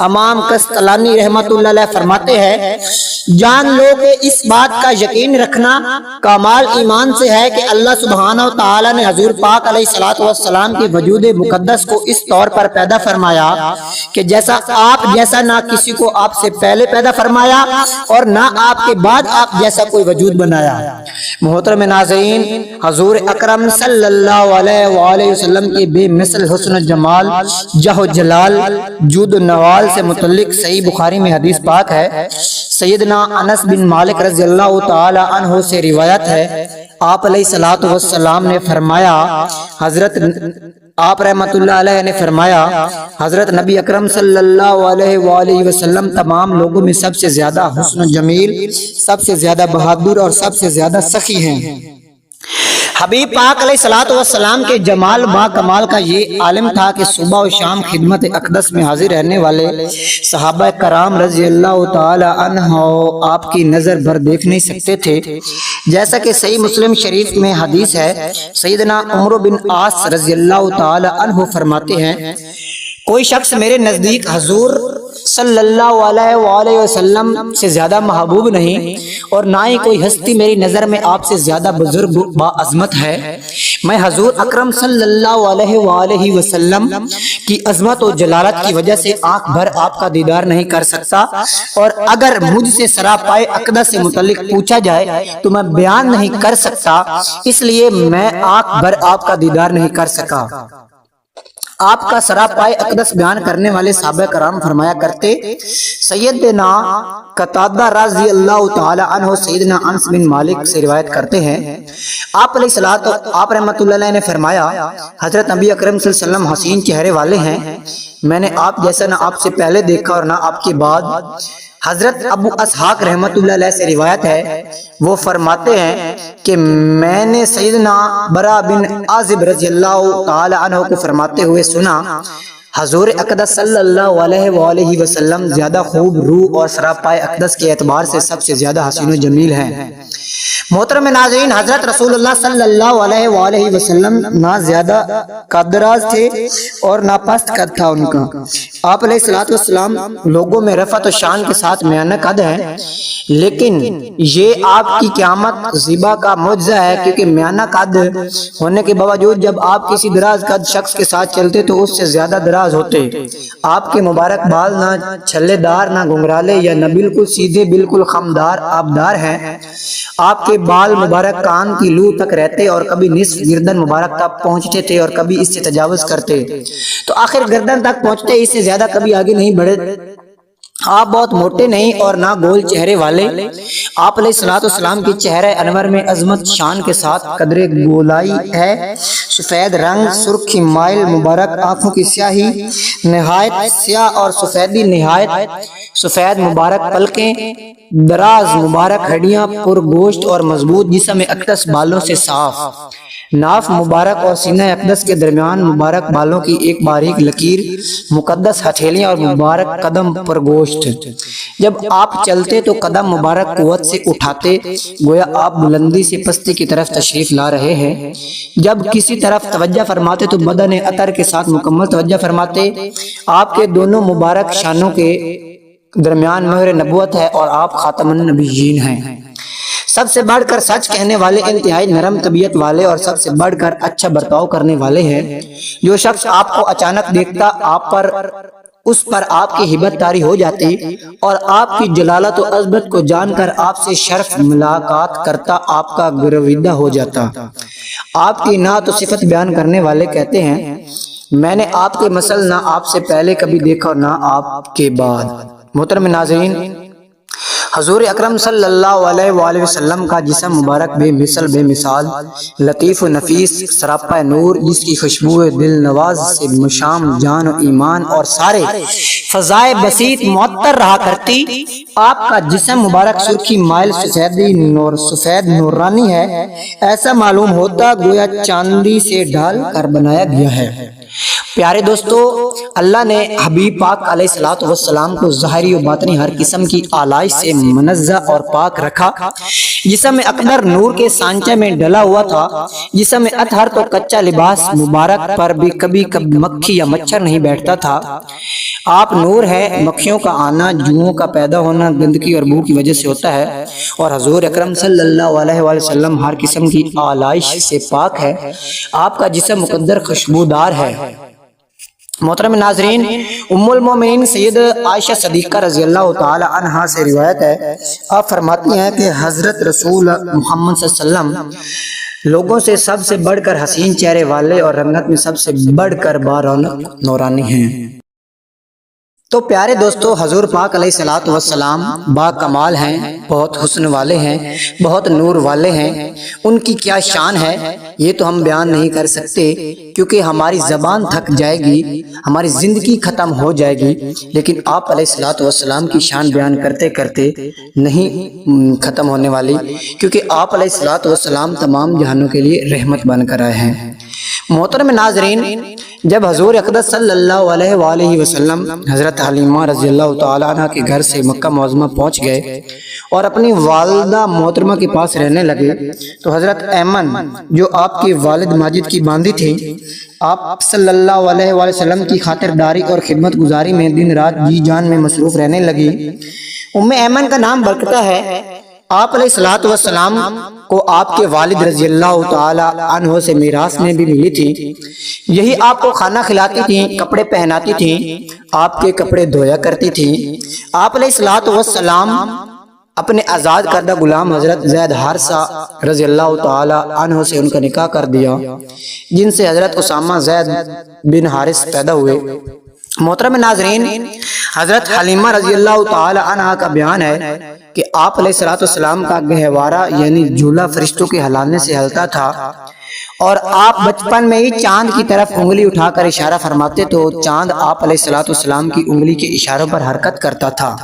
امام قسطلانی رحمت اللہ علیہ فرماتے ہیں، جان لو کہ اس بات کا یقین رکھنا کمال ایمان سے ہے کہ اللہ سبحانہ و تعالی نے حضور پاک علیہ الصلوۃ والسلام کے وجود مقدس کو اس طور پر پیدا فرمایا کہ جیسا آپ جیسا نہ کسی کو آپ سے پہلے پیدا فرمایا اور نہ آپ کے بعد آپ جیسا کوئی وجود بنایا۔ محترم ناظرین، حضور اکرم صلی اللہ علیہ وآلہ وسلم کے بے مثل حسن و جمال، جہ و جلال، جود و نوال سے متعلق صحیح بخاری میں حدیث پاک ہے۔ سیدنا انس بن مالک رضی اللہ تعالی عنہ سے روایت ہے، آپ علیہ الصلوۃ والسلام نے فرمایا، آپ رحمت اللہ علیہ نے فرمایا، حضرت نبی اکرم صلی اللہ علیہ وآلہ وسلم تمام لوگوں میں سب سے زیادہ حسن و جمیل، سب سے زیادہ بہادر اور سب سے زیادہ سخی ہیں۔ حبیب پاک علیہ الصلوۃ والسلام کے جمال با کمال کا یہ عالم تھا کہ صبح و شام خدمت اقدس میں حاضر رہنے والے صحابہ کرام رضی اللہ تعالی عنہ آپ کی نظر بھر دیکھ نہیں سکتے تھے۔ جیسا کہ صحیح مسلم شریف میں حدیث ہے، سیدنا عمر بن عاص رضی اللہ تعالی عنہ فرماتے ہیں، کوئی شخص میرے نزدیک حضور صلی اللہ علیہ وآلہ وسلم سے زیادہ محبوب نہیں اور نہ ہی کوئی ہستی میری نظر میں آپ سے زیادہ بزرگ با عظمت ہے۔ میں حضور اکرم صلی اللہ علیہ وآلہ وسلم کی عظمت و جلالت کی وجہ سے آنکھ بھر آپ کا دیدار نہیں کر سکتا، اور اگر مجھ سے سراپائے اقدس سے متعلق پوچھا جائے تو میں بیان نہیں کر سکتا، اس لیے میں آنکھ بھر آپ کا دیدار نہیں کر سکا۔ آپ کا سراپائے اقدس بیان کرنے والے صحابہ کرام فرمایا کرتے، سیدنا قتادہ رضی اللہ تعالی عنہ سیدنا انس بن مالک سے روایت کرتے ہیں، آپ رحمت اللہ علیہ نے فرمایا، حضرت نبی اکرم صلی اللہ علیہ وسلم حسین چہرے والے ہیں، میں نے آپ جیسا نہ آپ سے پہلے دیکھا اور نہ آپ کے بعد۔ حضرت ابو اسحاق رحمت اللہ علیہ سے روایت ہے، وہ فرماتے ہیں کہ میں نے سیدنا برا بن عازب رضی اللہ تعالی عنہ کو فرماتے ہوئے سنا، حضور اقدس صلی اللہ علیہ وآلہ وسلم زیادہ خوب روح اور سراپائے اقدس کے اعتبار سے سب سے زیادہ حسین و جمیل ہیں۔ محترم ناظرین، حضرت رسول اللہ صلی اللہ علیہ وآلہ وسلم نہ زیادہ قدراز تھے اور نہ پست قد تھا ان کا۔ آپ علیہ الصلوۃ والسلام لوگوں میں رفعت و شان کے ساتھ میانہ قد ہیں، لیکن یہ آپ کی قیامت زیبا کا معجزہ ہے، کیونکہ میانہ قد ہونے کے باوجود جب آپ کسی دراز قد شخص کے ساتھ چلتے تو اس سے زیادہ دراز ہوتے۔ آپ کے مبارک بال نہ چھلے دار، نہ گنگرالے یا نہ بالکل سیدھے، بالکل خمدار آبدار ہیں۔ آپ کے بال مبارک کان کی لو تک رہتے اور کبھی نصف گردن مبارک تک پہنچتے تھے اور کبھی اس سے تجاوز کرتے تو آخر گردن تک پہنچتے، اس سے زیادہ کبھی آگے نہیں بڑھے۔ آپ بہت موٹے نہیں اور نہ گول چہرے والے۔ آپ علیہ الصلوۃ والسلام کی چہرہ انور میں عظمت شان کے ساتھ قدر گولائی ہے، سفید رنگ، سرخی مائل مبارک آنکھوں کی سیاہی نہایت سیاہ اور سفیدی نہایت سفید مبارک پلکیں، دراز مبارک ہڈیاں، پر گوشت اور مضبوط جسم اقدس بالوں سے صاف۔ ناف مبارک اور سینہ اقدس کے درمیان مبارک بالوں کی ایک باریک لکیر، مقدس ہتھیلیاں اور مبارک قدم پر گوشت۔ جب آپ چلتے تو قدم مبارک قوت سے اٹھاتے، گویا آپ بلندی سے پستی کی طرف تشریف لا رہے ہیں۔ جب کسی طرف توجہ فرماتے تو بدن عطر کے ساتھ مکمل توجہ فرماتے۔ آپ کے دونوں مبارک شانوں کے درمیان مہر نبوت ہے اور آپ خاتم النبیین ہیں۔ سب سے بڑھ کر سچ کہنے والے، انتہائی نرم طبیعت والے اور سب سے بڑھ کر اچھا برتاؤ کرنے والے ہیں۔ جو شخص آپ کو اچانک دیکھتا اس پر آپ کی ہیبت طاری ہو جاتی اور آپ کی جلالت و عظمت کو جان کر آپ سے شرف ملاقات کرتا آپ کا گرویدہ ہو جاتا۔ آپ کی نعت و صفت بیان کرنے والے کہتے ہیں، میں نے آپ کے مثل نہ آپ سے پہلے کبھی دیکھا اور نہ آپ کے بعد۔ محترم ناظرین، حضور اکرم صلی اللہ علیہ وآلہ وسلم کا جسم مبارک بے مثل بے مثال، لطیف و نفیس، سراپا نور، جس کی خوشبو دل نواز سے مشام جان و ایمان اور سارے فضائے بسیط معطر رہا کرتی۔ آپ کا جسم مبارک سرخی مائل سفید نورانی ہے، ایسا معلوم ہوتا گویا چاندی سے ڈھال کر بنایا گیا ہے۔ پیارے دوستو، اللہ نے حبیب پاک علیہ الصلوۃ والسلام کو ظاہری و باطنی ہر قسم کی آلائش سے منزہ اور پاک رکھا۔ جسم اقدر نور کے سانچے میں ڈلا ہوا تھا۔ جسم اطہر تو کچا لباس مبارک پر بھی کبھی مکھی یا مچھر نہیں بیٹھتا تھا۔ آپ نور ہے، مکھیوں کا آنا، جوؤں کا پیدا ہونا گندگی اور بو کی وجہ سے ہوتا ہے، اور حضور اکرم صلی اللہ علیہ وآلہ وسلم ہر قسم کی آلائش سے پاک ہے۔ آپ کا جسم مقدر خوشبودار ہے۔ محترم ناظرین، ام المومنین سید عائشہ صدیقہ رضی اللہ تعالی عنہا سے روایت ہے، آپ فرماتی ہیں کہ حضرت رسول محمد صلی اللہ علیہ وسلم لوگوں سے سب سے بڑھ کر حسین چہرے والے اور رنگت میں سب سے بڑھ کر بارونق نورانی ہیں۔ تو پیارے دوستو، حضور پاک علیہ الصلوۃ والسلام با کمال ہیں، بہت حسن والے ہیں، بہت نور والے ہیں۔ ان کی کیا شان ہے یہ تو ہم بیان نہیں کر سکتے، کیونکہ ہماری زبان تھک جائے گی، ہماری زندگی ختم ہو جائے گی، لیکن آپ علیہ الصلوۃ والسلام کی شان بیان کرتے کرتے نہیں ختم ہونے والی، کیونکہ آپ علیہ الصلوۃ والسلام تمام جہانوں کے لیے رحمت بن کر آئے ہیں۔ محترم ناظرین، جب حضور اقدس صلی اللہ علیہ وآلہ وسلم حضرت حلیمہ رضی اللہ تعالی عنہ کے گھر سے مکہ معظمہ پہنچ گئے اور اپنی والدہ محترمہ کے پاس رہنے لگے تو حضرت ایمن، جو آپ کے والد ماجد کی باندھی تھی، آپ صلی اللہ علیہ وآلہ وسلم کی خاطرداری اور خدمت گزاری میں دن رات جی جان میں مصروف رہنے لگی۔ ام ایمن کا نام برکتہ ہے۔ آپ علیہ الصلوۃ والسلام کو آپ کے والد رضی اللہ تعالی عنہ سے میراث میں بھی ملی تھی۔ یہی آپ کو کھانا کھلاتی تھیں، کپڑے پہناتی تھیں، آپ کے کپڑے دھویا کرتی تھیں۔ آپ علیہ الصلوۃ والسلام اپنے آزاد کردہ غلام حضرت زید حارثہ رضی اللہ تعالی عنہ سے ان کا نکاح کر دیا، جن سے حضرت اسامہ زید بن حارث پیدا ہوئے۔ محترم ناظرین، حضرت حلیمہ رضی اللہ تعالی عنہ کا بیان ہے کہ آپ علیہ الصلوۃ والسلام کا گہوارہ یعنی جھولا فرشتوں کے ہلانے سے ہلتا تھا، اور آپ بچپن میں ہی چاند کی طرف انگلی اٹھا کر اشارہ فرماتے تو چاند آپ علیہ الصلوۃ والسلام کی انگلی کے اشاروں پر حرکت کرتا تھا۔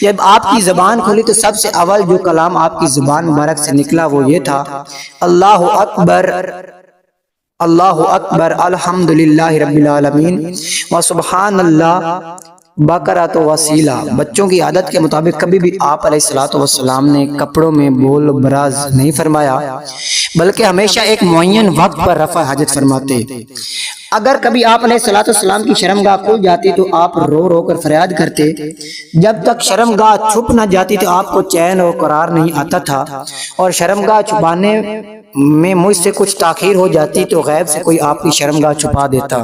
جب آپ کی زبان کھلی تو سب سے اول جو کلام آپ کی زبان مبارک سے نکلا وہ یہ تھا، اللہ اکبر اللہ اکبر الحمدللہ رب العالمین وسبحان اللہ بقرۃ وسیلہ۔ بچوں کی عادت کے مطابق کبھی بھی آپ علیہ الصلوۃ والسلام نے کپڑوں میں بول براز نہیں فرمایا، بلکہ ہمیشہ ایک معین وقت پر رفع حاجت فرماتے۔ اگر کبھی آپ علیہ الصلوۃ والسلام کی شرمگاہ کھل جاتی تو آپ رو رو کر فریاد کرتے۔ جب تک شرمگاہ چھپ نہ جاتی تو آپ کو چین و قرار نہیں آتا تھا، اور شرمگاہ چھپانے میں مجھ سے کچھ تاخیر ہو جاتی تو غیب سے کوئی آپ کی شرمگاہ چھپا دیتا۔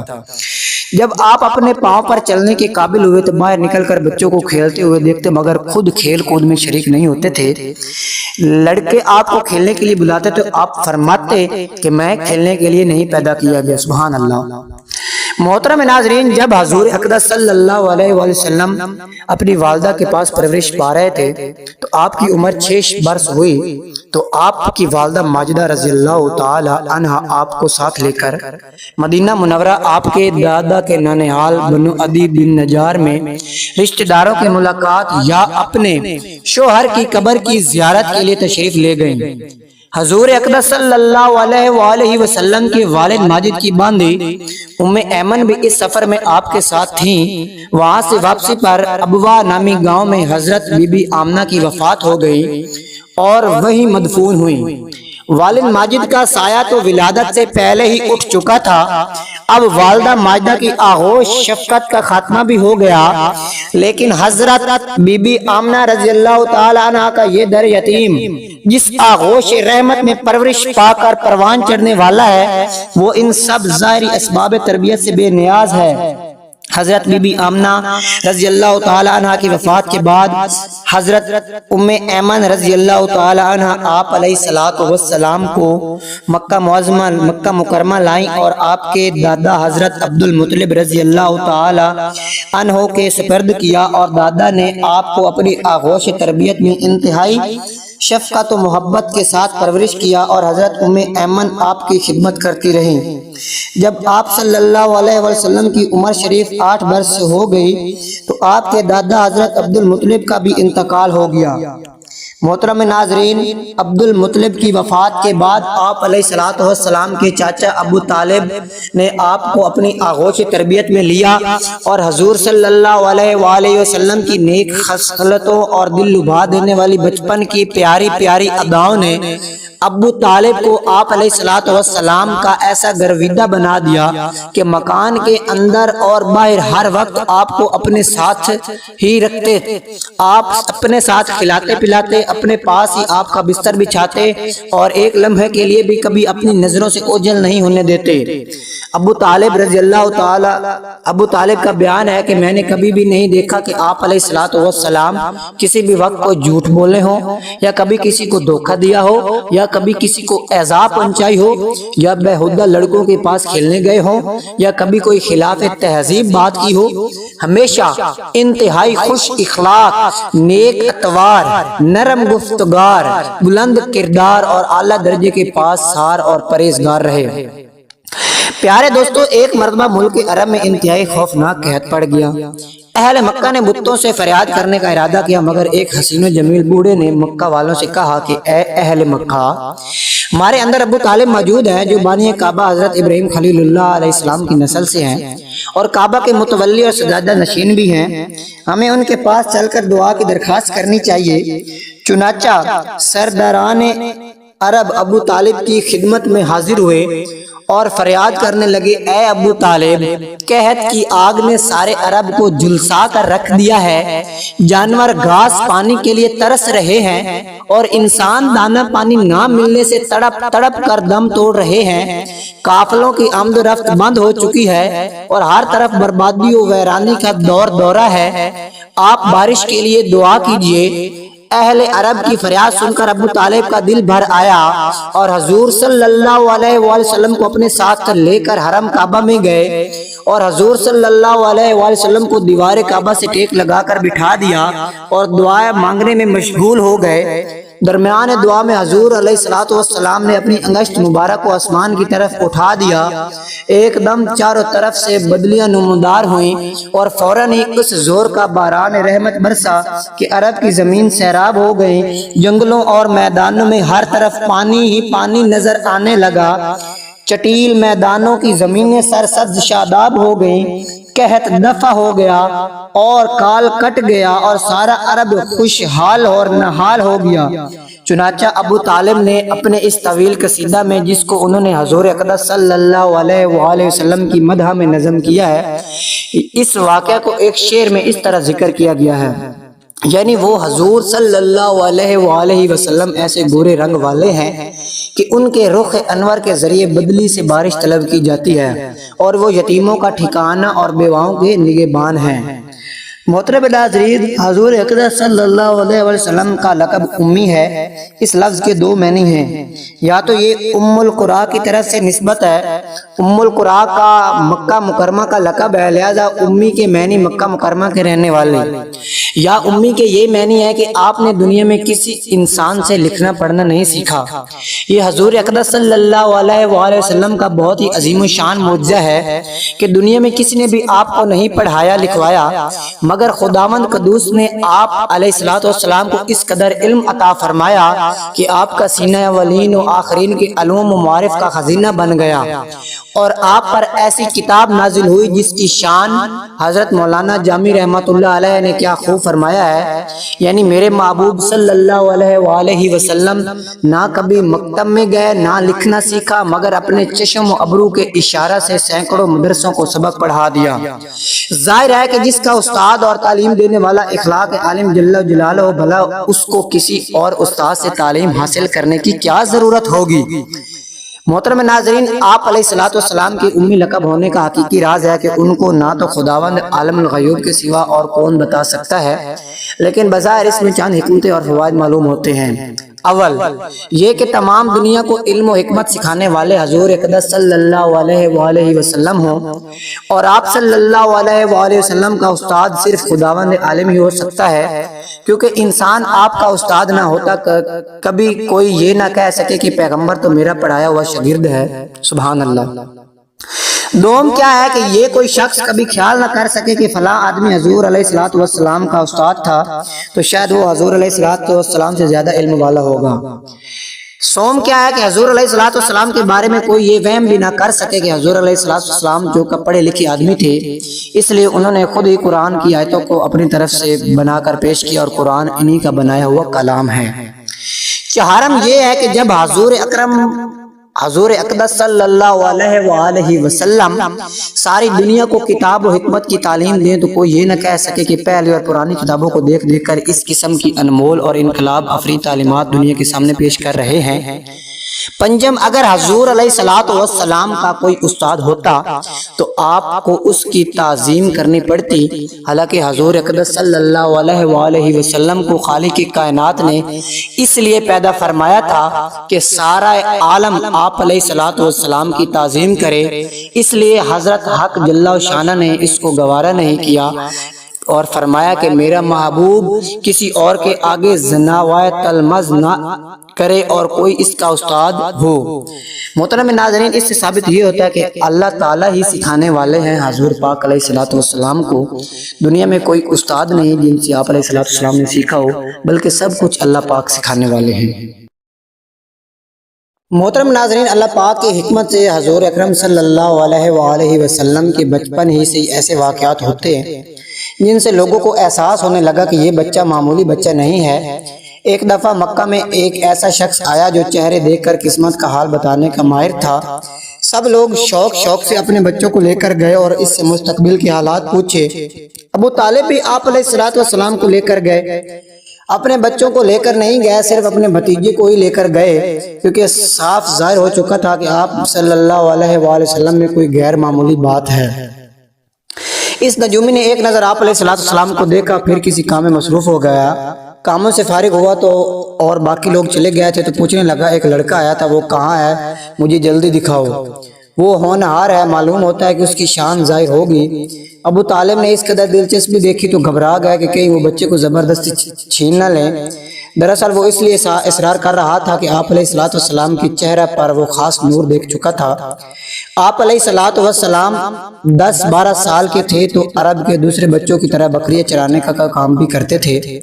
جب آپ اپنے پاؤں پر چلنے کے قابل ہوئے تو باہر نکل کر بچوں کو کھیلتے ہوئے دیکھتے، مگر خود کھیل کود میں شریک نہیں ہوتے تھے۔ لڑکے آپ کو کھیلنے کے لیے بلاتے تو آپ فرماتے کہ میں کھیلنے کے لیے نہیں پیدا کیا گیا۔ سبحان اللہ۔ محترم ناظرین، جب حضور اقدس صلی اللہ علیہ وآلہ وسلم اپنی والدہ کے پاس پرورش پا رہے تھے تو آپ کی عمر 6 برس ہوئی تو آپ کی والدہ ماجدہ رضی اللہ تعالی عنہا آپ کو ساتھ لے کر مدینہ منورہ آپ کے دادا کے ننیال بنو عدی بن نجار میں رشتہ داروں کی ملاقات یا اپنے شوہر کی قبر کی زیارت کے لیے تشریف لے گئیں۔ حضور اقدس صلی اللہ علیہ وآلہ وسلم کے والد ماجد کی باندھی ام ایمن بھی اس سفر میں آپ کے ساتھ تھیں۔ وہاں سے واپسی پر ابوا نامی گاؤں میں حضرت بی بی آمنہ کی وفات ہو گئی اور وہی مدفون ہوئی۔ والد ماجد کا سایہ تو ولادت سے پہلے ہی اٹھ چکا تھا، اب والدہ ماجدہ کی آغوش شفقت کا خاتمہ بھی ہو گیا، لیکن حضرت بی بی آمنہ رضی اللہ تعالی عنہ کا یہ در یتیم جس آغوش رحمت میں پرورش پا کر پروان چڑھنے والا ہے، وہ ان سب ظاہری اسباب تربیت سے بے نیاز ہے۔ حضرت بی بی آمنہ رضی اللہ تعالی عنہ کی وفات کے بعد حضرت ام ایمن رضی اللہ تعالی عنہ آپ علیہ السلام کو مکہ معظمہ مکہ مکرمہ لائیں اور آپ کے دادا حضرت عبد المطلب رضی اللہ تعالی عنہ کے سپرد کیا، اور دادا نے آپ کو اپنی آغوش تربیت میں انتہائی شفقت و محبت کے ساتھ پرورش کیا، اور حضرت ام ایمن آپ کی خدمت کرتی رہیں۔ جب آپ صلی اللہ علیہ وسلم کی عمر شریف 8 برس سے ہو گئی تو آپ کے دادا حضرت عبد المطلب کا بھی انتقال ہو گیا۔ محترم ناظرین، عبد المطلب کی وفات کے بعد آپ علیہ السلام کے چاچا ابو طالب نے آپ کو اپنی آغوش تربیت میں لیا، اور حضور صلی اللہ علیہ وآلہ وسلم کی نیک خصلتوں اور دل لبھا دینے والی بچپن کی پیاری پیاری اداؤں نے ابو طالب کو آپ علیہ السلام کا ایسا گرویدہ بنا دیا کہ مکان کے اندر اور باہر ہر وقت آپ کو اپنے ساتھ ہی رکھتے، آپ اپنے ساتھ کھلاتے پلاتے، اپنے پاس ہی آپ کا بستر بچھاتے، اور ایک لمحے کے لیے بھی کبھی اپنی نظروں سے اوجھل نہیں ہونے دیتے۔ ابو طالب رضی اللہ تعالی ابو طالب کا بیان ہے کہ میں نے کبھی بھی نہیں دیکھا کہ آپ علیہ السلام کسی بھی وقت کو جھوٹ بولے ہوں، یا کبھی کسی کو دھوکہ دیا ہو، یا کبھی کسی کو ایذا پہنچائی ہو، یا بیہودہ لڑکوں کے پاس کھیلنے گئے ہوں، یا کبھی کوئی خلاف تہذیب بات کی ہو۔ ہمیشہ انتہائی خوش اخلاق، نیک اتوار، نرم گفتگار، بلند کردار اور اعلیٰ درجے کے پاس سار اور پرہیزگار رہے۔ پیارے دوستو، ایک مرتبہ ملک عرب میں انتہائی خوفناک قحط پڑ گیا۔ اہل مکہ نے بتوں سے فریاد کرنے کا ارادہ کیا، مگر ایک حسین و جمیل بوڑھے نے مکہ والوں سے کہا کہ اے اہل مکہ، ہمارے اندر ابو طالب موجود ہیں جو بانی کعبہ حضرت ابراہیم خلیل اللہ علیہ السلام کی نسل سے ہیں، اور کعبہ کے متولی اور سجادہ نشین بھی ہیں، ہمیں ان کے پاس چل کر دعا کی درخواست کرنی چاہیے۔ چنانچہ سرداران عرب ابو طالب کی خدمت میں حاضر ہوئے اور فریاد کرنے لگے، اے ابو طالب، قحط کی آگ نے سارے عرب کو جھلسا کر رکھ دیا ہے، جانور گھاس پانی کے لیے ترس رہے ہیں، اور انسان دانہ پانی نہ ملنے سے تڑپ تڑپ کر دم توڑ رہے ہیں، قافلوں کی آمد و رفت بند ہو چکی ہے، اور ہر طرف بربادی و ویرانی کا دورہ ہے، آپ بارش کے لیے دعا کیجئے۔ اہل عرب کی فریاد سن کر ابو طالب کا دل بھر آیا، اور حضور صلی اللہ علیہ وآلہ وسلم کو اپنے ساتھ لے کر حرم کعبہ میں گئے، اور حضور صلی اللہ علیہ وآلہ وسلم کو دیوار کعبہ سے ٹیک لگا کر بٹھا دیا، اور دعائیں مانگنے میں مشغول ہو گئے۔ درمیان دعا میں حضور علیہ السلام نے اپنی انگشت مبارک کو آسمان کی طرف اٹھا دیا، ایک دم چاروں طرف سے بدلیاں نمودار ہوئیں، اور فوراً ہی اس زور کا باران رحمت برسا کہ عرب کی زمین سیراب ہو گئی، جنگلوں اور میدانوں میں ہر طرف پانی ہی پانی نظر آنے لگا، چٹیل میدانوں کی زمینیں سرسبز شاداب ہو گئیں، قحط دفع ہو گیا اور کال کٹ گیا، اور سارا عرب خوشحال اور نحال ہو گیا۔ چنانچہ ابو طالب نے اپنے اس طویل قصیدہ میں، جس کو انہوں نے حضور اقدس صلی اللہ علیہ وآلہ وسلم کی مدح میں نظم کیا ہے، اس واقعہ کو ایک شعر میں اس طرح ذکر کیا گیا ہے، یعنی وہ حضور صلی اللہ علیہ وآلہ وسلم ایسے گورے رنگ والے ہیں کہ ان کے رخ انور کے ذریعے بدلی سے بارش طلب کی جاتی ہے، اور وہ یتیموں کا ٹھکانہ اور بیواؤں کے نگہبان ہیں۔ محترم ناظرین، حضور اقدس صلی اللہ علیہ وسلم کا لقب امی ہے۔ اس لفظ کے دو معنی ہیں، یا تو یہ ام القرآن کی طرف سے نسبت ہے، ام القرا کا مکہ مکرمہ کا لقب ہے، لہذا امی کے معنی مکہ مکرمہ کے رہنے والے، یا امی کے یہ معنی ہے کہ آپ نے دنیا میں کسی انسان سے لکھنا پڑھنا نہیں سیکھا۔ یہ حضور اقدس صلی اللہ علیہ وآلہ وسلم کا بہت ہی عظیم و شان معجزہ ہے کہ دنیا میں کسی نے بھی آپ کو نہیں پڑھایا لکھوایا، مگر خداوند قدوس نے آپ علیہ الصلوۃ والسلام کو اس قدر علم عطا فرمایا کہ آپ کا سینہ اولین و آخرین کے علوم و معارف کا خزینہ بن گیا، اور آپ پر ایسی کتاب نازل ہوئی جس کی شان حضرت مولانا جامی رحمۃ اللہ علیہ نے کیا خوب فرمایا ہے، یعنی میرے محبوب صلی اللہ علیہ وآلہ وسلم نہ کبھی مکتب میں گئے، نہ لکھنا سیکھا، مگر اپنے چشم و ابرو کے اشارہ سے سینکڑوں مدرسوں کو سبق پڑھا دیا۔ ظاہر ہے کہ جس کا استاد اور تعلیم دینے والا اخلاق عالم جل جلالہ، بھلا اس کو کسی اور استاد سے تعلیم حاصل کرنے کی کیا ضرورت ہوگی۔ محترم ناظرین، آپ علیہ الصلوۃ والسلام کی امی لقب ہونے کا حقیقی راز ہے کہ ان کو نہ تو خداوند عالم الغیوب کے سوا اور کون بتا سکتا ہے، لیکن بظاہر اس میں چند حکمتیں اور فوائد معلوم ہوتے ہیں۔ اول یہ کہ تمام دنیا کو علم و حکمت سکھانے والے حضور اقدس صلی اللہ علیہ وآلہ وسلم ہوں، اور آپ صلی اللہ علیہ وآلہ وسلم کا استاد صرف خداوند عالم ہی ہو سکتا ہے، کیونکہ انسان آپ کا استاد نہ ہوتا کبھی کوئی یہ نہ کہہ سکے کہ پیغمبر تو میرا پڑھایا ہوا شاگرد ہے۔ سبحان اللہ۔ دوم کیا ہے کہ یہ کوئی شخص کبھی خیال نہ کر سکے کہ فلاں آدمی حضور علیہ الصلوۃ والسلام کا استاد تھا تو شاید وہ حضور علیہ الصلوۃ والسلام سے زیادہ علم والا ہوگا۔ سوم کیا ہے کہ حضور علیہ الصلوۃ والسلام کے بارے میں کوئی یہ وہم بھی نہ کر سکے کہ حضور علیہ الصلوۃ والسلام جو کہ پڑھے لکھے آدمی تھے، اس لیے انہوں نے خود ہی قرآن کی آیتوں کو اپنی طرف سے بنا کر پیش کیا، اور قرآن انہی کا بنایا ہوا کلام ہے۔ چہارم یہ ہے کہ جب حضور اقدس صلی اللہ علیہ وآلہ وسلم ساری دنیا کو کتاب و حکمت کی تعلیم دیں تو کوئی یہ نہ کہہ سکے کہ پہلی اور پرانی کتابوں کو دیکھ دیکھ کر اس قسم کی انمول اور انقلاب افری تعلیمات دنیا کے سامنے پیش کر رہے ہیں۔ پنجم، اگر حضور علیہ الصلوۃ والسلام کا کوئی استاد ہوتا تو آپ کو اس کی تعظیم کرنی پڑتی، حالانکہ حضور اقدس صلی اللہ علیہ وآلہ وسلم کو خالق کائنات نے اس لیے پیدا فرمایا تھا کہ سارا عالم آپ علیہ الصلوۃ والسلام کی تعظیم کرے، اس لیے حضرت حق جل شانہ نے اس کو گوارا نہیں کیا اور فرمایا کہ میرا محبوب کسی اور کے آگے زناوائے تلمذ نہ کرے اور کوئی اس کا استاد ہو۔ محترم ناظرین، اس سے ثابت یہ ہوتا ہے کہ اللہ تعالیٰ ہی سکھانے والے ہیں حضور پاک علیہ الصلوۃ والسلام کو۔ دنیا میں کوئی استاد نہیں جن سے آپ علیہ الصلوۃ والسلام نے سیکھا ہو، بلکہ سب کچھ اللہ پاک سکھانے والے ہیں۔ محترم ناظرین، اللہ پاک کی حکمت سے حضور اکرم صلی اللہ علیہ وآلہ وسلم کے بچپن ہی سے ایسے واقعات ہوتے ہیں جن سے لوگوں کو احساس ہونے لگا کہ یہ بچہ معمولی بچہ نہیں ہے۔ ایک دفعہ مکہ میں ایک ایسا شخص آیا جو چہرے دیکھ کر قسمت کا حال بتانے کا ماہر تھا۔ سب لوگ شوق سے اپنے بچوں کو لے کر گئے اور اس سے مستقبل کے حالات پوچھے۔ ابو طالب بھی آپ علیہ الصلوۃ والسلام کو لے کر گئے۔ اپنے بچوں کو لے کر نہیں گئے، صرف اپنے بھتیجے کو ہی لے کر گئے، کیونکہ صاف ظاہر ہو چکا تھا کہ آپ صلی اللہ علیہ وآلہ وسلم میں کوئی غیر معمولی بات ہے۔ اس نجومی نے ایک نظر آپ علیہ الصلوۃ والسلام کو دیکھا، پھر کسی کام میں مصروف ہو گیا۔ کاموں سے فارغ ہوا تو اور باقی لوگ چلے گئے تھے تو پوچھنے لگا ایک لڑکا آیا تھا، وہ کہاں ہے؟ مجھے جلدی دکھاؤ۔ وہ ہونہار ہے، معلوم ہوتا ہے کہ اس کی شان ظاہر ہوگی۔ ابو طالب نے اس قدر دلچسپی دیکھی تو گھبرا گئے کہ کہیں وہ بچے کو زبردستی چھین نہ لیں۔ دراصل وہ اس لیے اصرار کر رہا تھا کہ آپ علیہ الصلوۃ والسلام کی چہرہ پر وہ خاص نور دیکھ چکا تھا۔ آپ علیہ الصلوۃ والسلام 10-12 سال کے تھے تو عرب کے دوسرے بچوں کی طرح بکریاں چرانے کا کام بھی کرتے تھے۔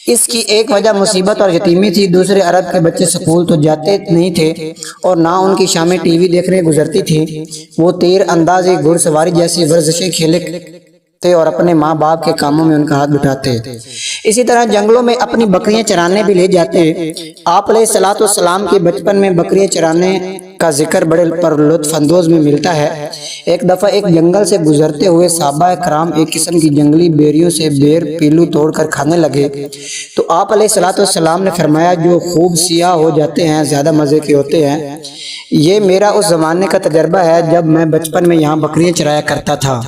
اس کی ایک وجہ مصیبت اور یتیمی تھی۔ دوسرے عرب کے بچے سکول تو جاتے نہیں تھے اور نہ ان کی شامیں ٹی وی دیکھنے گزرتی تھی۔ وہ تیر اندازی، گھڑ سواری جیسی ورزشیں کھیلتے اور اپنے ماں باپ کے کاموں میں ان کا ہاتھ بٹاتے۔ اسی طرح جنگلوں میں اپنی بکریاں چرانے بھی لے جاتے۔ آپ علیہ الصلوۃ والسلام کے بچپن میں بکریاں چرانے کا ذکر بڑے پر لطف اندوز میں ملتا ہے۔ ایک دفعہ ایک جنگل سے گزرتے ہوئے صحابہ کرام ایک قسم کی جنگلی بیریوں سے بیر پیلو توڑ کر کھانے لگے تو آپ علیہ الصلوۃ والسلام نے فرمایا جو خوب سیاہ ہو جاتے ہیں زیادہ مزے کے ہوتے ہیں۔ یہ میرا اس زمانے کا تجربہ ہے جب میں بچپن میں یہاں بکریاں چرایا کرتا تھا۔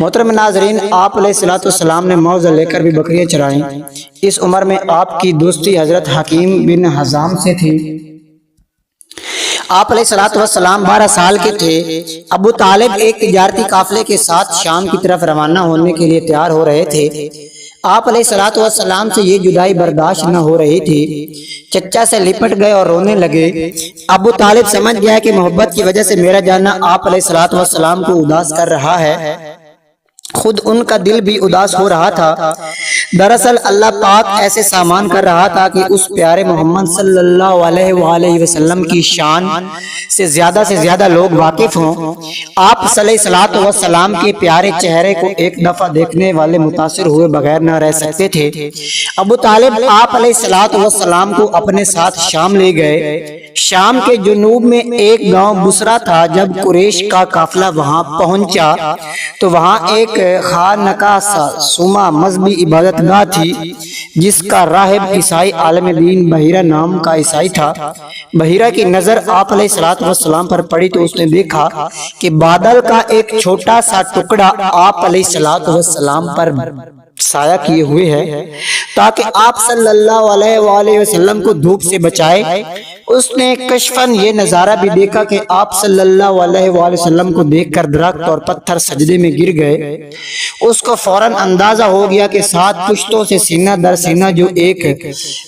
محترم ناظرین، آپ علیہ الصلوۃ والسلام نے موزہ لے کر بھی بکریاں چرائیں۔ اس عمر میں آپ کی دوستی حضرت حکیم بن حزام سے تھی۔ آپ علیہ الصلوۃ والسلام 12 سال کے تھے۔ ابو طالب ایک تجارتی قافلے کے ساتھ شام کی طرف روانہ ہونے کے لیے تیار ہو رہے تھے۔ آپ علیہ الصلوۃ والسلام سے یہ جدائی برداشت نہ ہو رہی تھی۔ چچا سے لپٹ گئے اور رونے لگے۔ ابو طالب سمجھ گیا کہ محبت کی وجہ سے میرا جانا آپ علیہ الصلوۃ والسلام کو اداس کر رہا ہے، خود ان کا دل بھی اداس ہو رہا تھا۔ دراصل اللہ پاک ایسے سامان کر رہا تھا کہ اس پیارے محمد صلی اللہ علیہ وآلہ وسلم کی شان سے زیادہ لوگ واقف ہوں۔ آپ صلی اللہ علیہ وسلم کے پیارے چہرے کو ایک دفعہ دیکھنے والے متاثر ہوئے بغیر نہ رہ سکتے تھے۔ ابو طالب آپ علیہ السلام کو اپنے ساتھ شام لے گئے۔ شام کے جنوب میں ایک گاؤں بسرا تھا۔ جب قریش کا قافلہ وہاں پہنچا تو وہاں ایک خانقاہ سوما مذہبی عبادت گاہ تھی، جس کا راہب عیسائی عالم دین بحیرہ نام کا عیسائی تھا۔ بحیرہ کی نظر آپ علیہ الصلوۃ والسلام پر پڑی تو اس نے دیکھا کہ بادل کا ایک چھوٹا سا ٹکڑا آپ علیہ الصلوۃ والسلام پر سایہ کیے ہوئے ہے تاکہ آپ صلی اللہ علیہ وآلہ وسلم کو دھوپ سے بچائے۔ اس نے کشفاً یہ نظارہ بھی دیکھا کہ آپ صلی اللہ علیہ وآلہ وسلم کو دیکھ کر درخت اور پتھر سجدے میں گر گئے۔ اس کو فوراً اندازہ ہو گیا کہ 7 پشتوں سے سینہ در سینہ جو ایک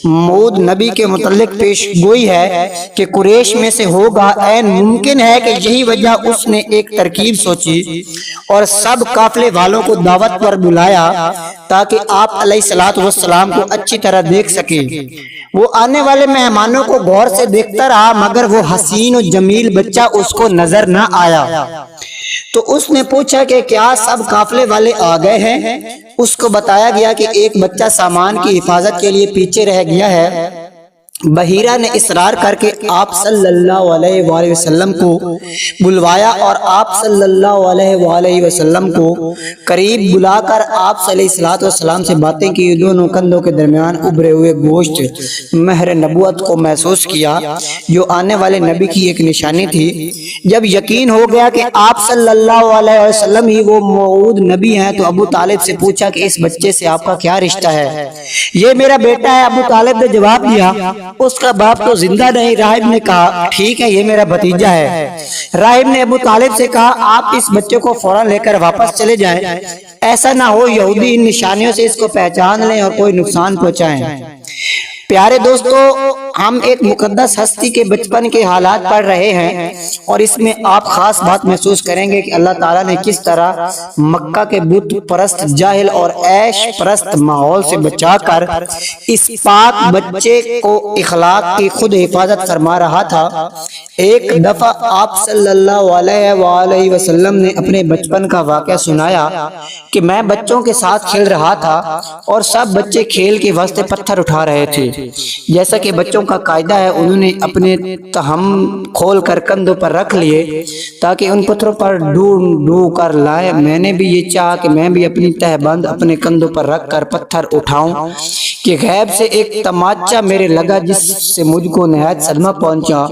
موعود نبی کے متعلق پیش گوئی ہے کہ قریش میں سے ہوگا، عین ممکن ہے کہ یہی وجہ اس نے ایک ترکیب سوچی اور سب قافلے والوں کو دعوت پر بلایا تاکہ آپ علیہ الصلوۃ والسلام کو اچھی طرح دیکھ سکے۔ وہ آنے والے مہمانوں کو غور سے دیکھتا رہا مگر وہ حسین و جمیل بچہ اس کو نظر نہ آیا۔ تو اس نے پوچھا کہ کیا سب قافلے والے آ گئے ہیں؟ اس کو بتایا گیا کہ ایک بچہ سامان کی حفاظت کے لیے پیچھے رہ گیا ہے۔ بحیرہ نے اصرار کر کے آپ صلی اللہ علیہ وآلہ وسلم کو بلوایا اور آپ صلی اللہ علیہ وآلہ وسلم کو قریب بلا کر آپ صلی اللہ علیہ وسلم سے باتیں کی۔ دونوں کندھوں کے درمیان ابھرے ہوئے گوشت مہر نبوت کو محسوس کیا جو آنے والے نبی کی ایک نشانی تھی۔ جب یقین ہو گیا کہ آپ صلی اللہ علیہ وسلم ہی وہ موعود نبی ہیں تو ابو طالب سے پوچھا کہ اس بچے سے آپ کا کیا رشتہ ہے؟ یہ میرا بیٹا ہے، ابو طالب نے جواب دیا۔ اس کا باپ تو زندہ نہیں۔ راہب نے کہا ٹھیک ہے، یہ میرا بھتیجا ہے۔ راہب نے ابو طالب سے کہا آپ اس بچے کو فوراً لے کر واپس چلے جائیں، ایسا نہ ہو یہودی ان نشانیوں سے اس کو پہچان لیں اور کوئی نقصان پہنچائیں۔ پیارے دوستو، ہم ایک مقدس ہستی کے بچپن کے حالات پڑھ رہے ہیں اور اس میں آپ خاص بات محسوس کریں گے کہ اللہ تعالیٰ نے کس طرح مکہ کے بت پرست جاہل اور عیش پرست ماحول سے بچا کر اس پاک بچے کو اخلاق کی خود حفاظت فرما رہا تھا۔ ایک دفعہ آپ صلی اللہ علیہ وآلہ وسلم نے اپنے بچپن کا واقعہ سنایا کہ میں بچوں کے ساتھ کھیل رہا تھا اور سب بچے کھیل کے واسطے پتھر اٹھا رہے تھے۔ جیسا کہ بچوں کا قاعدہ ہے، انہوں نے اپنے تہم کھول کر کندھوں پر رکھ لیے تاکہ ان پتھروں پر ڈھونڈ کر لائے۔ میں نے بھی یہ چاہا کہ میں بھی اپنی تہبند اپنے کندھوں پر رکھ کر پتھر اٹھاؤں کہ غیب سے ایک تماچا میرے لگا جس سے مجھ کو نہایت صدمہ پہنچا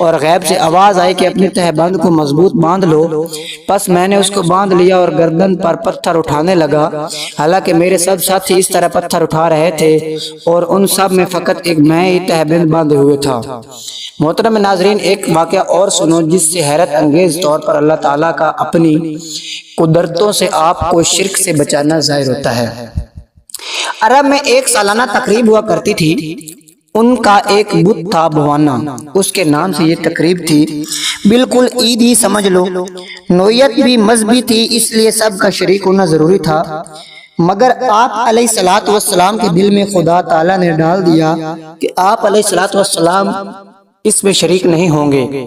اور غیب سے آواز آئی کہ اپنے تہبند کو مضبوط باندھ لو۔ پس میں نے اس کو باندھ لیا اور گردن پر پتھر اٹھانے لگا، حالانکہ میرے سب ساتھی اس طرح پتھر اٹھا رہے تھے اور ان سب میں فقط ایک میں ہی تہبند باندھے ہوئے تھا۔ محترم ناظرین، ایک واقعہ اور سنو جس سے حیرت انگیز طور پر اللہ تعالیٰ کا اپنی قدرتوں سے آپ کو شرک سے بچانا ظاہر ہوتا ہے۔ عرب میں ایک سالانہ تقریب ہوا کرتی تھی۔ ان کا ایک بت تھا بوانا، اس کے نام سے یہ تقریب تھی۔ بالکل عید ہی سمجھ لو۔ نوعیت بھی مذہبی تھی، اس لیے سب کا شریک ہونا ضروری تھا، مگر آپ علیہ الصلوۃ والسلام کے دل میں خدا تعالیٰ نے ڈال دیا کہ آپ علیہ الصلوۃ والسلام اس میں شریک نہیں ہوں گے۔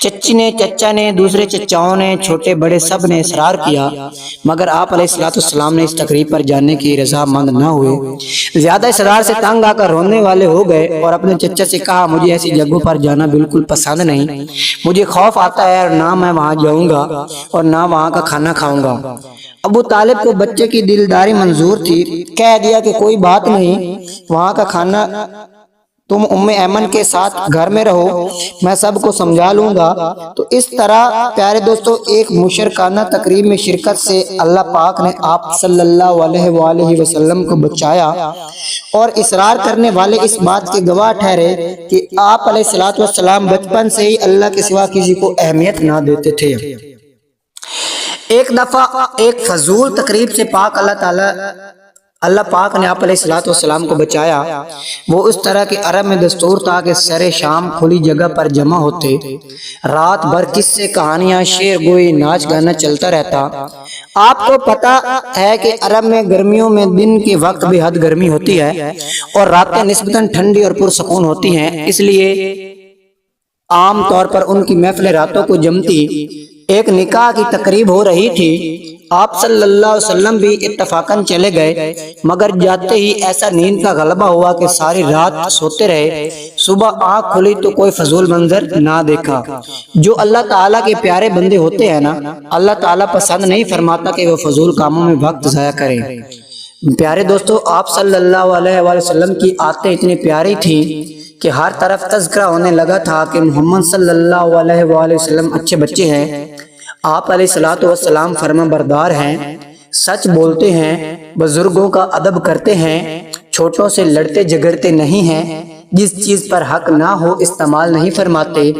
چچی نے، چچا نے، دوسرے چچاؤں نے، چھوٹے بڑے سب نے اصرار کیا، مگر آپ علیہ الصلوۃ والسلام نے اس تقریب پر جانے کی رضامند نہ ہوئے۔ زیادہ اصرار سے تنگ آ کر رونے والے ہو گئے اور اپنے چچا سے کہا مجھے ایسی جگہوں پر جانا بالکل پسند نہیں، مجھے خوف آتا ہے اور نہ میں وہاں جاؤں گا اور نہ وہاں کا کھانا کھاؤں گا۔ ابو طالب کو بچے کی دلداری منظور تھی، کہہ دیا کہ کوئی بات نہیں، وہاں کا کھانا تم ام ایمن کے ساتھ گھر میں رہو، میں سب کو سمجھا لوں گا۔ تو اس طرح پیارے دوستو ایک مشرکانہ تقریب میں شرکت سے اللہ پاک نے آپ صلی اللہ علیہ وآلہ وسلم کو بچایا، اور اصرار کرنے والے اس بات کے گواہ ٹھہرے کہ آپ علیہ الصلوۃ والسلام بچپن سے ہی اللہ کے سوا کسی کو اہمیت نہ دیتے تھے۔ ایک دفعہ ایک فضول تقریب سے اللہ پاک نے آپ علیہ الصلوۃ والسلام کو بچایا۔ وہ اس طرح کے عرب میں دستور تھا کہ سر شام کھلی جگہ پر جمع ہوتے، رات بھر قصے کہانیاں شعر گوئی ناچ گانا چلتا رہتا۔ آپ کو پتا ہے کہ عرب میں گرمیوں میں دن کے وقت بے حد گرمی ہوتی ہے اور راتیں نسبتاً ٹھنڈی اور پرسکون ہوتی ہیں، اس لیے عام طور پر ان کی محفلیں راتوں کو جمتی۔ ایک نکاح کی تقریب ہو رہی تھی، آپ صلی اللہ علیہ وسلم بھی اتفاقاً چلے گئے، مگر جاتے ہی ایسا نیند کا غلبہ ہوا کہ ساری رات سوتے رہے۔ صبح آنکھ کھلی تو کوئی فضول منظر نہ دیکھا۔ جو اللہ تعالیٰ کے پیارے بندے ہوتے ہیں نا، اللہ تعالیٰ پسند نہیں فرماتا کہ وہ فضول کاموں میں وقت ضائع کریں۔ پیارے دوستو، آپ صلی اللہ علیہ وآلہ وسلم کی عادتیں اتنی پیاری تھیں کہ ہر طرف تذکرہ ہونے لگا تھا کہ محمد صلی اللہ علیہ وآلہ وسلم اچھے بچے ہیں۔ آپ علیہ الصلوۃ والسلام فرما بردار ہیں، سچ بولتے ہیں، بزرگوں کا ادب کرتے ہیں، چھوٹوں سے لڑتے جھگڑتے نہیں ہیں، جس چیز پر حق نہ ہو استعمال نہیں فرماتے،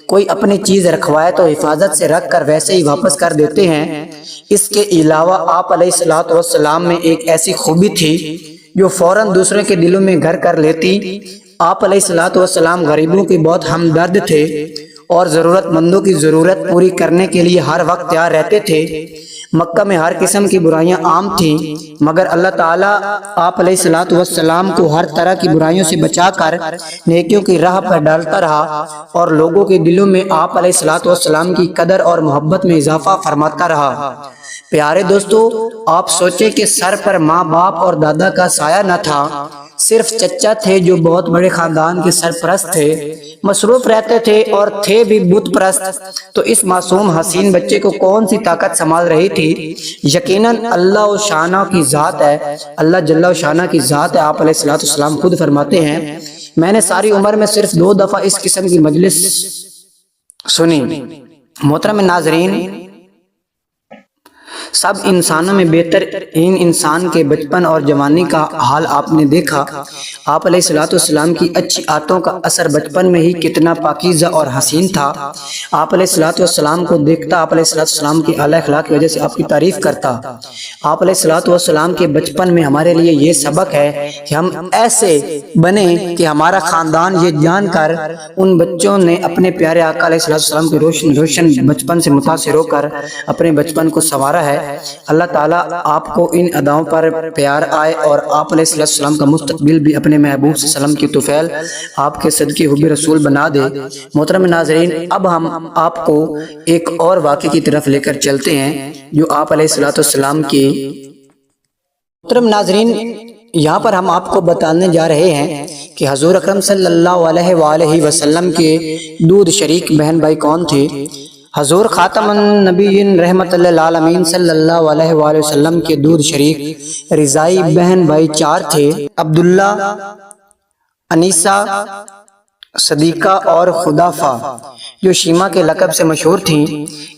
کوئی اپنی چیز رکھوائے تو حفاظت سے رکھ کر ویسے ہی واپس کر دیتے ہیں۔ اس کے علاوہ آپ علیہ الصلوۃ والسلام میں ایک ایسی خوبی تھی جو فوراً دوسرے کے دلوں میں گھر کر لیتی۔ آپ علیہ الصلوۃ والسلام غریبوں کے بہت ہمدرد تھے اور ضرورت مندوں کی ضرورت پوری کرنے کے لیے ہر وقت تیار رہتے تھے۔ مکہ میں ہر قسم کی برائیاں عام تھیں، مگر اللہ تعالیٰ آپ علیہ الصلوۃ والسلام کو ہر طرح کی برائیوں سے بچا کر نیکیوں کی راہ پر ڈالتا رہا اور لوگوں کے دلوں میں آپ علیہ الصلوۃ والسلام کی قدر اور محبت میں اضافہ فرماتا رہا۔ پیارے دوستو، آپ سوچیں کہ سر پر ماں باپ اور دادا کا سایہ نہ تھا، صرف چچا تھے جو بہت بڑے خاندان کے سرپرست تھے، مصروف رہتے تھے اور تھے بھی بت پرست۔ تو اس معصوم حسین بچے کو کون سی طاقت سنبھال رہی تھی؟ یقیناً اللہ و شانہ کی ذات ہے، اللہ جل و شانہ کی ذات ہے۔ آپ علیہ الصلوۃ والسلام خود فرماتے ہیں، میں نے ساری عمر میں صرف 2 دفعہ اس قسم کی مجلس سنی۔ محترم ناظرین، سب انسانوں میں بہترین انسان کے بچپن اور جوانی کا حال آپ نے دیکھا۔ آپ علیہ الصلوۃ والسلام کی اچھی عادتوں کا اثر بچپن میں ہی کتنا پاکیزہ اور حسین تھا۔ آپ علیہ الصلوۃ والسلام کو دیکھتا، آپ علیہ الصلوۃ والسلام کی اعلیٰ اخلاق کی وجہ سے آپ کی تعریف کرتا۔ آپ علیہ الصلوۃ والسلام کے بچپن میں ہمارے لیے یہ سبق ہے کہ ہم ایسے بنے کہ ہمارا خاندان یہ جان کر ان بچوں نے اپنے پیارے آقا علیہ الصلوۃ والسلام کے روشن بچپن سے متاثر ہو کر اپنے بچپن کو سنوارا ہے۔ اللہ تعالیٰ آپ کو ان اداؤں پر پیار آئے اور آپ علیہ السلام کا مستقبل بھی اپنے محبوب صلی اللہ علیہ وسلم کی طفیل آپ کے صدقے حب رسول بنا دے۔ محترم ناظرین، اب ہم آپ کو ایک اور واقعے کی طرف لے کر چلتے ہیں جو آپ علیہ السلام کی۔ محترم ناظرین، یہاں پر ہم آپ کو بتانے جا رہے ہیں کہ حضور اکرم صلی اللہ علیہ وآلہ وسلم کے دودھ شریک بہن بھائی کون تھے۔ حضور خاتم النبیین رحمت اللہ للعالمین صلی اللہ علیہ وآلہ وسلم کے دودھ شریک رضائی بہن بھائی 4 تھے، عبداللہ، انیسہ، صدیقہ اور خدافہ، جو شیمہ کے لقب سے مشہور تھیں۔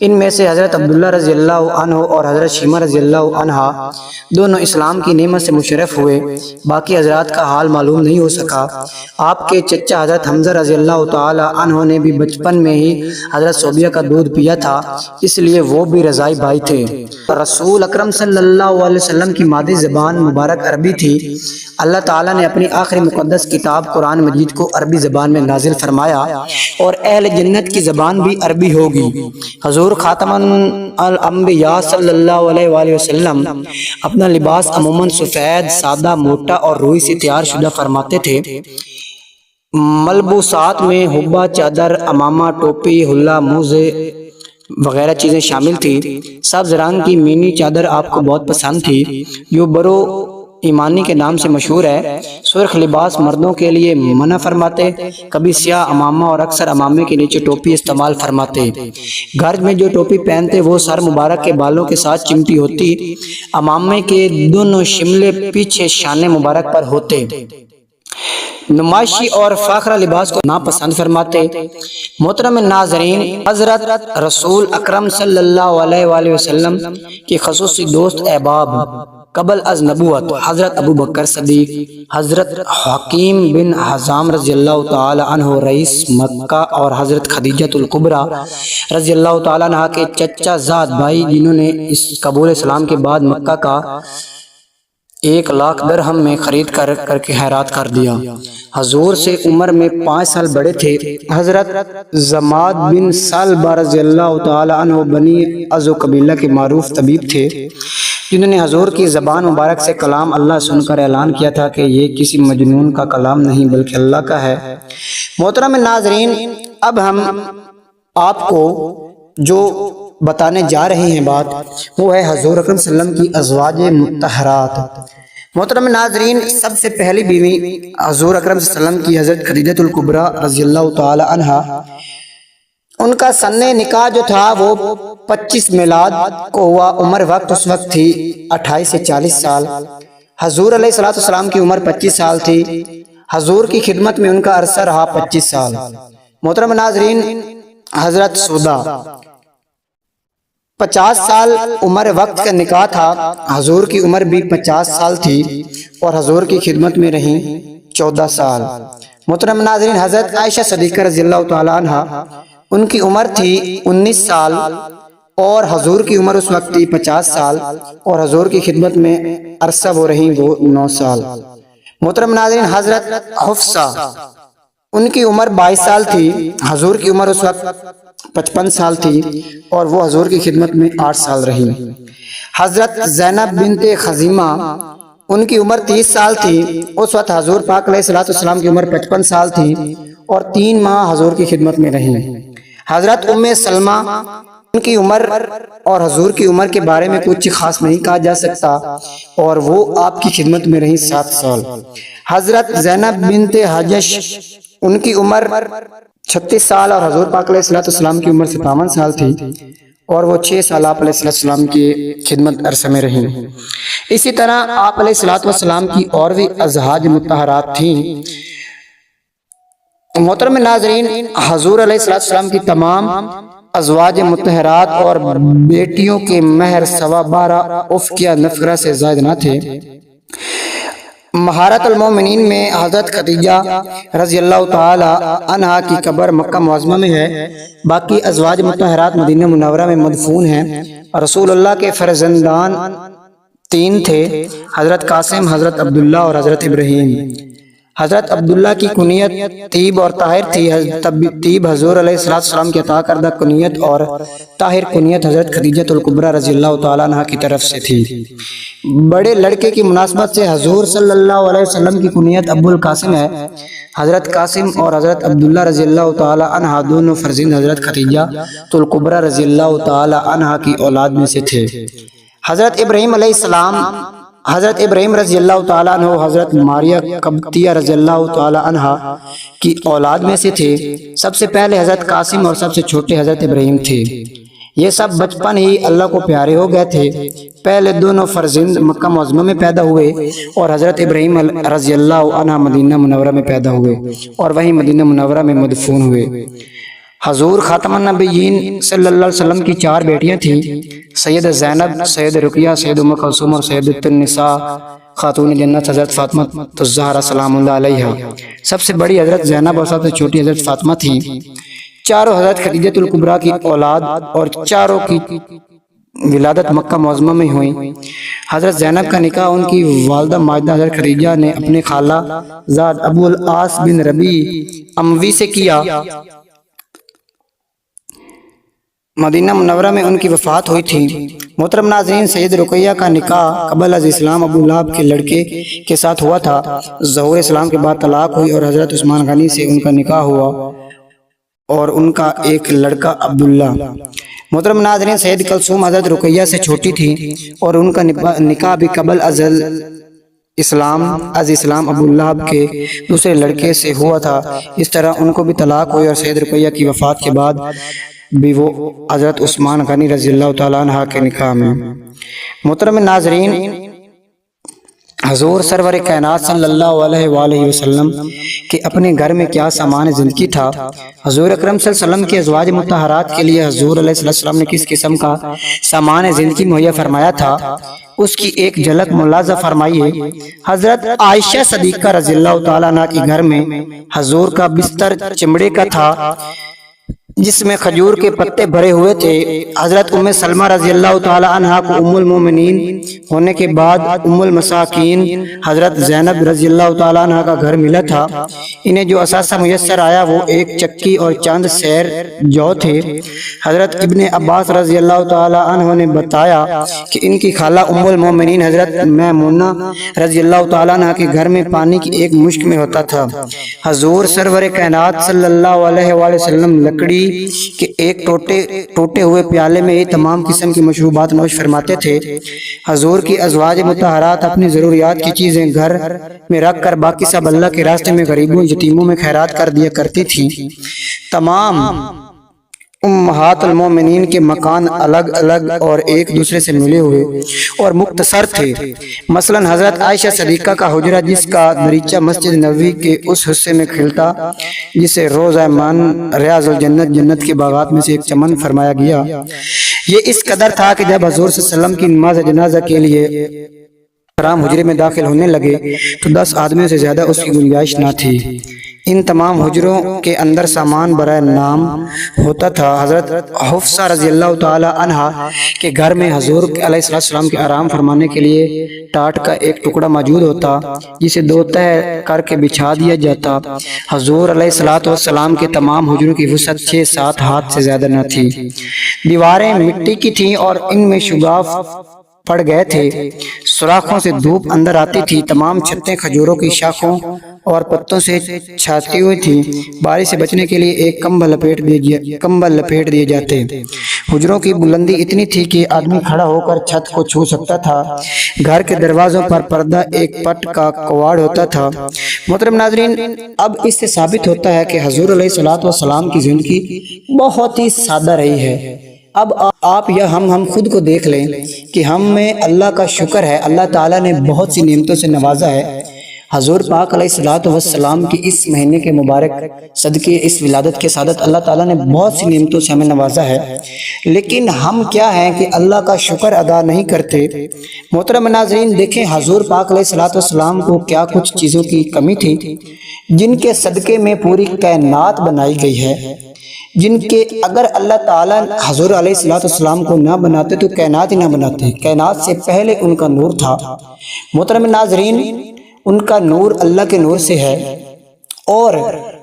ان میں سے حضرت عبداللہ رضی اللہ عنہ اور حضرت شیمہ رضی اللہ عنہ دونوں اسلام کی نعمت سے مشرف ہوئے، باقی حضرات کا حال معلوم نہیں ہو سکا۔ آپ کے چچا حضرت حمزہ رضی اللہ تعالی عنہ نے بھی بچپن میں ہی حضرت صوبیہ کا دودھ پیا تھا، اس لیے وہ بھی رضائی بھائی تھے۔ رسول اکرم صلی اللہ علیہ وسلم کی مادری زبان مبارک عربی تھی۔ اللہ تعالیٰ نے اپنی آخری مقدس کتاب قرآن مجید کو عربی زبان میں نازل فرمایا اور اہل جنت کی زبان بھی عربی ہوگی۔ حضور خاتم الانبیاء صلی اللہ علیہ وآلہ وسلم اپنا لباس عموماً سفید، سادہ، موٹا اور روئی سے تیار شدہ فرماتے تھے۔ ملبوسات میں حبہ، چادر، امامہ، ٹوپی، حلہ، موزے وغیرہ چیزیں شامل تھی۔ سبز رنگ کی مینی چادر آپ کو بہت پسند تھی جو برو ایمانی کے نام سے مشہور ہے۔ سرخ لباس مردوں کے لیے منع فرماتے، کبھی سیاہ امامہ اور اکثر امامے کے نیچے ٹوپی استعمال فرماتے۔ گھر میں جو ٹوپی پہنتے وہ سر مبارک کے بالوں کے ساتھ چمٹی ہوتی۔ امامے کے دونوں شملے پیچھے شانے مبارک پر ہوتے۔ نمائشی اور فاخرہ لباس کو ناپسند فرماتے۔ محترم ناظرین، حضرت رسول اکرم صلی اللہ علیہ وآلہ وسلم کی خصوصی دوست احباب قبل از نبوت حضرت ابو بکر صدیق، حضرت حکیم بن حزام رضی اللہ تعالی عنہ رئیس مکہ اور حضرت خدیجہ الکبریٰ رضی اللہ تعالی عنہ کے چچا زاد بھائی، جنہوں نے اس قبول اسلام کے بعد مکہ کا 1,00,000 درہم میں خرید کر کے خیرات کر دیا۔ حضور سے عمر میں 5 سال بڑے تھے۔ حضرت زماد بن سلبہ رضی اللہ تعالی عنہ بنی ازو قبیلہ کے معروف طبیب تھے، جنہوں نے حضور کی زبان مبارک سے کلام اللہ سن کر اعلان کیا تھا کہ یہ کسی مجنون کا کلام نہیں بلکہ اللہ کا ہے۔ محترم ناظرین، اب ہم آپ کو جو بتانے جا رہے ہیں بات، وہ ہے حضور اکرم صلی اللہ علیہ وسلم کی ازواج مطہرات۔ محترم ناظرین، سب سے پہلی بیوی حضور اکرم صلی اللہ علیہ وسلم کی حضرت خدیجہ الکبریٰ رضی اللہ تعالی عنہا، ان کا سن نکاح جو تھا وہ 25 میلاد کو ہوا۔ عمر اس وقت تھی 28 سے 40 سال۔ حضور علیہ السلام کی عمر 25 سال تھی۔ حضور کی خدمت میں ان کا عرصہ رہا 25 سال۔ محترم ناظرین، حضرت سودا 50 سال عمر وقت کا نکاح تھا۔ حضور کی عمر بھی 50 سال تھی اور حضور کی خدمت میں رہیں 14 سال۔ محترم ناظرین، حضرت عائشہ صدیقہ رضی اللہ تعالی عنہا، ان کی عمر تھی 19 سال اور حضور کی عمر اس وقت تھی 50 سال اور حضور کی خدمت میں عرصہ وہ رہیں وہ 9 سال۔ محترم ناظرین، حضرت حفصہ، ان کی عمر 22 سال تھی۔ حضور کی عمر اس وقت 55 سال تھی اور وہ حضور کی خدمت میں 8 سال رہی۔ حضرت زینب بنت خزیمہ، ان کی عمر 30 سال تھی۔ اس وقت حضور پاک علیہ السلام کی عمر 55 سال تھی اور 3 ماہ حضور کی خدمت میں رہی۔ حضرت ام سلمہ، ان کی عمر اور حضور کی عمر کے بارے میں کچھ خاص نہیں کہا جا سکتا اور وہ آپ کی خدمت میں رہی 7 سال۔ حضرت زینب بنت حجش، ان کی عمر 36 سال اور حضور پاک علیہ السلام کی عمر 57 سال تھی اور وہ 6 سال آپ علیہ السلام کی خدمت عرصے میں رہیں۔ اسی طرح آپ علیہ السلام کی اور بھی ازواج مطہرات تھیں۔ محترم ناظرین، حضور علیہ السلام کی تمام ازواج مطہرات اور بیٹیوں کے مہر 12.25 اوقیہ نفقہ سے زائد نہ تھے۔ مہارت المومنین میں حضرت خدیجہ رضی اللہ تعالی عنہا کی قبر مکہ معظمہ میں ہے۔ باقی ازواج مطہرات مدینہ منورہ میں مدفون ہیں۔ رسول اللہ کے فرزندان 3 تھے، حضرت قاسم، حضرت عبداللہ اور حضرت ابراہیم۔ حضرت عبداللہ کی کنیت طیب اور طاہر تھی۔ طیب حضور علیہ السلام کی عطا کردہ کنیت اور طاہر کنیت حضرت خدیجہ الکبریٰ رضی اللہ تعالیٰ عنہ کی طرف سے تھی۔ بڑے لڑکے کی مناسبت سے حضور صلی اللہ علیہ وسلم کی کنیت ابو القاسم ہے۔ حضرت قاسم اور حضرت عبداللہ رضی اللہ تعالیٰ عنہ دونوں فرزند حضرت خدیجہ الکبریٰ رضی اللہ تعالیٰ عنہ کی اولاد میں سے تھے۔ حضرت ابراہیم علیہ السلام، حضرت ابراہیم رضی اللہ تعالیٰ عنہ حضرت ماریہ قبطیہ رضی اللہ تعالیٰ عنہ کی اولاد میں سے تھے۔ سب سے پہلے حضرت قاسم اور سب سے چھوٹے حضرت ابراہیم تھے۔ یہ سب بچپن ہی اللہ کو پیارے ہو گئے تھے۔ پہلے دونوں فرزند مکہ معظمہ میں پیدا ہوئے اور حضرت ابراہیم رضی اللہ عنہ مدینہ منورہ میں پیدا ہوئے اور وہیں مدینہ منورہ میں مدفون ہوئے۔ حضور خاتم النبیین صلی اللہ علیہ وسلم کی 4 بیٹیاں تھیں، سید زینب، سید رقیہ، سید ام کلثوم اور سیدۃ النساء خاتون جنت حضرت فاطمہ الزہرا سلام اللہ علیہا۔ سب سے بڑی حضرت زینب اور سب سے چھوٹی حضرت فاطمہ تھیں۔ چاروں حضرت خدیجہ الکبریٰ کی اولاد اور چاروں کی ولادت مکہ معظمہ میں ہوئی۔ حضرت زینب کا نکاح ان کی والدہ ماجدہ حضرت خدیجہ نے اپنے خالہ زاد ابو العاص بن ربیع اموی سے کیا۔ مدینہ منورہ میں ان کی وفات ہوئی تھی۔ محترم ناظرین، سید رقیہ کا نکاح قبل از اسلام ابو لہب کے لڑکے کے ساتھ ہوا تھا۔ ظہور اسلام کے بعد طلاق ہوئی اور حضرت عثمان غنی سے ان کا نکاح ہوا اور ان کا ایک لڑکا عبداللہ۔ محترم ناظرین، سید کلثوم حضرت رقیہ سے چھوٹی تھی اور ان کا نکاح بھی قبل از اسلام ابو لہب کے دوسرے لڑکے سے ہوا تھا۔ اس طرح ان کو بھی طلاق ہوئی اور سید رقیہ کی وفات کے بعد بھی وہ حضرت عثمان غنی رضی اللہ تعالیٰ عنہ کے نکاح میں۔ محترم ناظرین، حضور سرور کائنات صلی اللہ علیہ وآلہ وسلم کے اپنے گھر میں کیا سامان زندگی تھا، حضور اکرم صلی اللہ علیہ وسلم کے ازواج مطہرات کے لیے حضور علیہ السلام نے کس قسم کا سامان زندگی مہیا فرمایا تھا، اس کی ایک جھلک ملاحظہ فرمائیے۔ حضرت عائشہ صدیقہ رضی اللہ تعالیٰ عنہ کے گھر میں حضور کا بستر چمڑے کا تھا جس میں کھجور کے پتے بھرے ہوئے تھے۔ حضرت ام سلمہ رضی اللہ تعالی عنہا کو ام المومنین ہونے کے بعد ام المساکین حضرت زینب رضی اللہ تعالی عنہا کا گھر ملا تھا۔ انہیں جو اثاثہ میسر آیا وہ ایک چکی اور چاند سیر جو تھے۔ حضرت ابن عباس رضی اللہ تعالی عنہ نے بتایا کہ ان کی خالہ ام المومنین حضرت میمونہ رضی اللہ تعالی عنہا کے گھر میں پانی کی ایک مشک میں ہوتا تھا۔ حضور سرور کائنات صلی اللہ علیہ وآلہ وسلم لکڑی کہ ایک ٹوٹے ہوئے پیالے میں یہ تمام قسم کی مشروبات نوش فرماتے تھے۔ حضور کی ازواج مطہرات اپنی ضروریات کی چیزیں گھر میں رکھ کر باقی سب اللہ کے راستے میں غریبوں یتیموں میں خیرات کر دیا کرتی تھیں۔ تمام امہات المومنین کے مکان الگ الگ اور ایک دوسرے سے ملے ہوئے اور مختصر تھے۔ مثلا حضرت عائشہ صدیقہ کا حجرہ جس کا دریچہ مسجد نبوی کے اس حصے میں کھلتا جسے روضہ من ریاض الجنت جنت کے باغات میں سے ایک چمن فرمایا گیا، یہ اس قدر تھا کہ جب حضور صلی اللہ علیہ وسلم کی نماز جنازہ کے لیے کرام حجرے میں داخل ہونے لگے تو 10 آدمیوں سے زیادہ اس کی گنجائش نہ تھی۔ ان تمام حجروں کے اندر سامان برائے نام ہوتا تھا۔ حضرت حفصہ رضی اللہ تعالی عنہا کے گھر میں حضور علیہ السلام کے آرام فرمانے کے لیے ٹاٹ کا ایک ٹکڑا موجود ہوتا جسے 2 تہہ کر کے بچھا دیا جاتا۔ حضور علیہ السلام کے تمام حجروں کی وسعت 6-7 ہاتھ سے زیادہ نہ تھی۔ دیواریں مٹی کی تھیں اور ان میں شگاف پڑ گئے تھے، سوراخوں سے دھوپ اندر آتی تھی۔ تمام چھتیں کھجوروں کی شاخوں اور پتوں سے چھاتی ہوئی تھی۔ بارش سے بچنے کے لیے ایک کمبل لپیٹ دیے جاتے۔ حجروں کی بلندی اتنی تھی کہ آدمی کھڑا ہو کر چھت کو چھو سکتا تھا۔ گھر کے دروازوں پر پردہ ایک پٹ کا کواڑ ہوتا تھا۔ محترم ناظرین، اب اس سے ثابت ہوتا ہے کہ حضور علیہ السلام کی زندگی بہت ہی سادہ رہی ہے۔ اب آپ یا ہم خود کو دیکھ لیں کہ ہم میں اللہ کا شکر ہے، اللہ تعالیٰ نے بہت سی نعمتوں سے نوازا ہے۔ حضور پاک علیہ السلام کی اس مہینے کے مبارک صدقے اس ولادت کے سعادت اللہ تعالیٰ نے بہت سی نعمتوں سے ہمیں نوازا ہے، لیکن ہم کیا ہیں کہ اللہ کا شکر ادا نہیں کرتے۔ محترم ناظرین، دیکھیں حضور پاک علیہ السلام کو کیا کچھ چیزوں کی کمی تھی جن کے صدقے میں پوری کائنات بنائی گئی ہے، جن کے اگر اللہ تعالیٰ حضور علیہ السلام کو نہ بناتے تو کائنات ہی نہ بناتے۔ کائنات سے پہلے ان کا نور تھا۔ محترم ناظرین، ان کا نور اللہ کے نور سے ہے۔ اور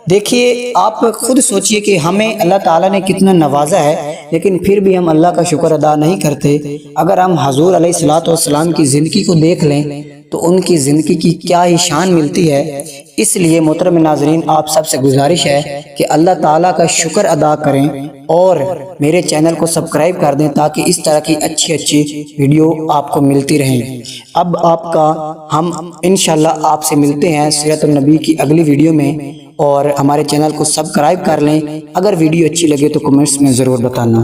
دیکھیے، آپ خود سوچئے کہ ہمیں اللہ تعالیٰ نے کتنا نوازا ہے، لیکن پھر بھی ہم اللہ کا شکر ادا نہیں کرتے۔ اگر ہم حضور علیہ السلام کی زندگی کو دیکھ لیں تو ان کی زندگی کی کیا ہی شان ملتی ہے۔ اس لیے محترم ناظرین، آپ سب سے گزارش ہے کہ اللہ تعالیٰ کا شکر ادا کریں اور میرے چینل کو سبسکرائب کر دیں تاکہ اس طرح کی اچھی ویڈیو آپ کو ملتی رہیں۔ اب ہم انشاءاللہ آپ سے ملتے ہیں سیرت النبی کی اگلی ویڈیو میں، اور ہمارے چینل کو سبسکرائب کر لیں۔ اگر ویڈیو اچھی لگے تو کمنٹس میں ضرور بتانا۔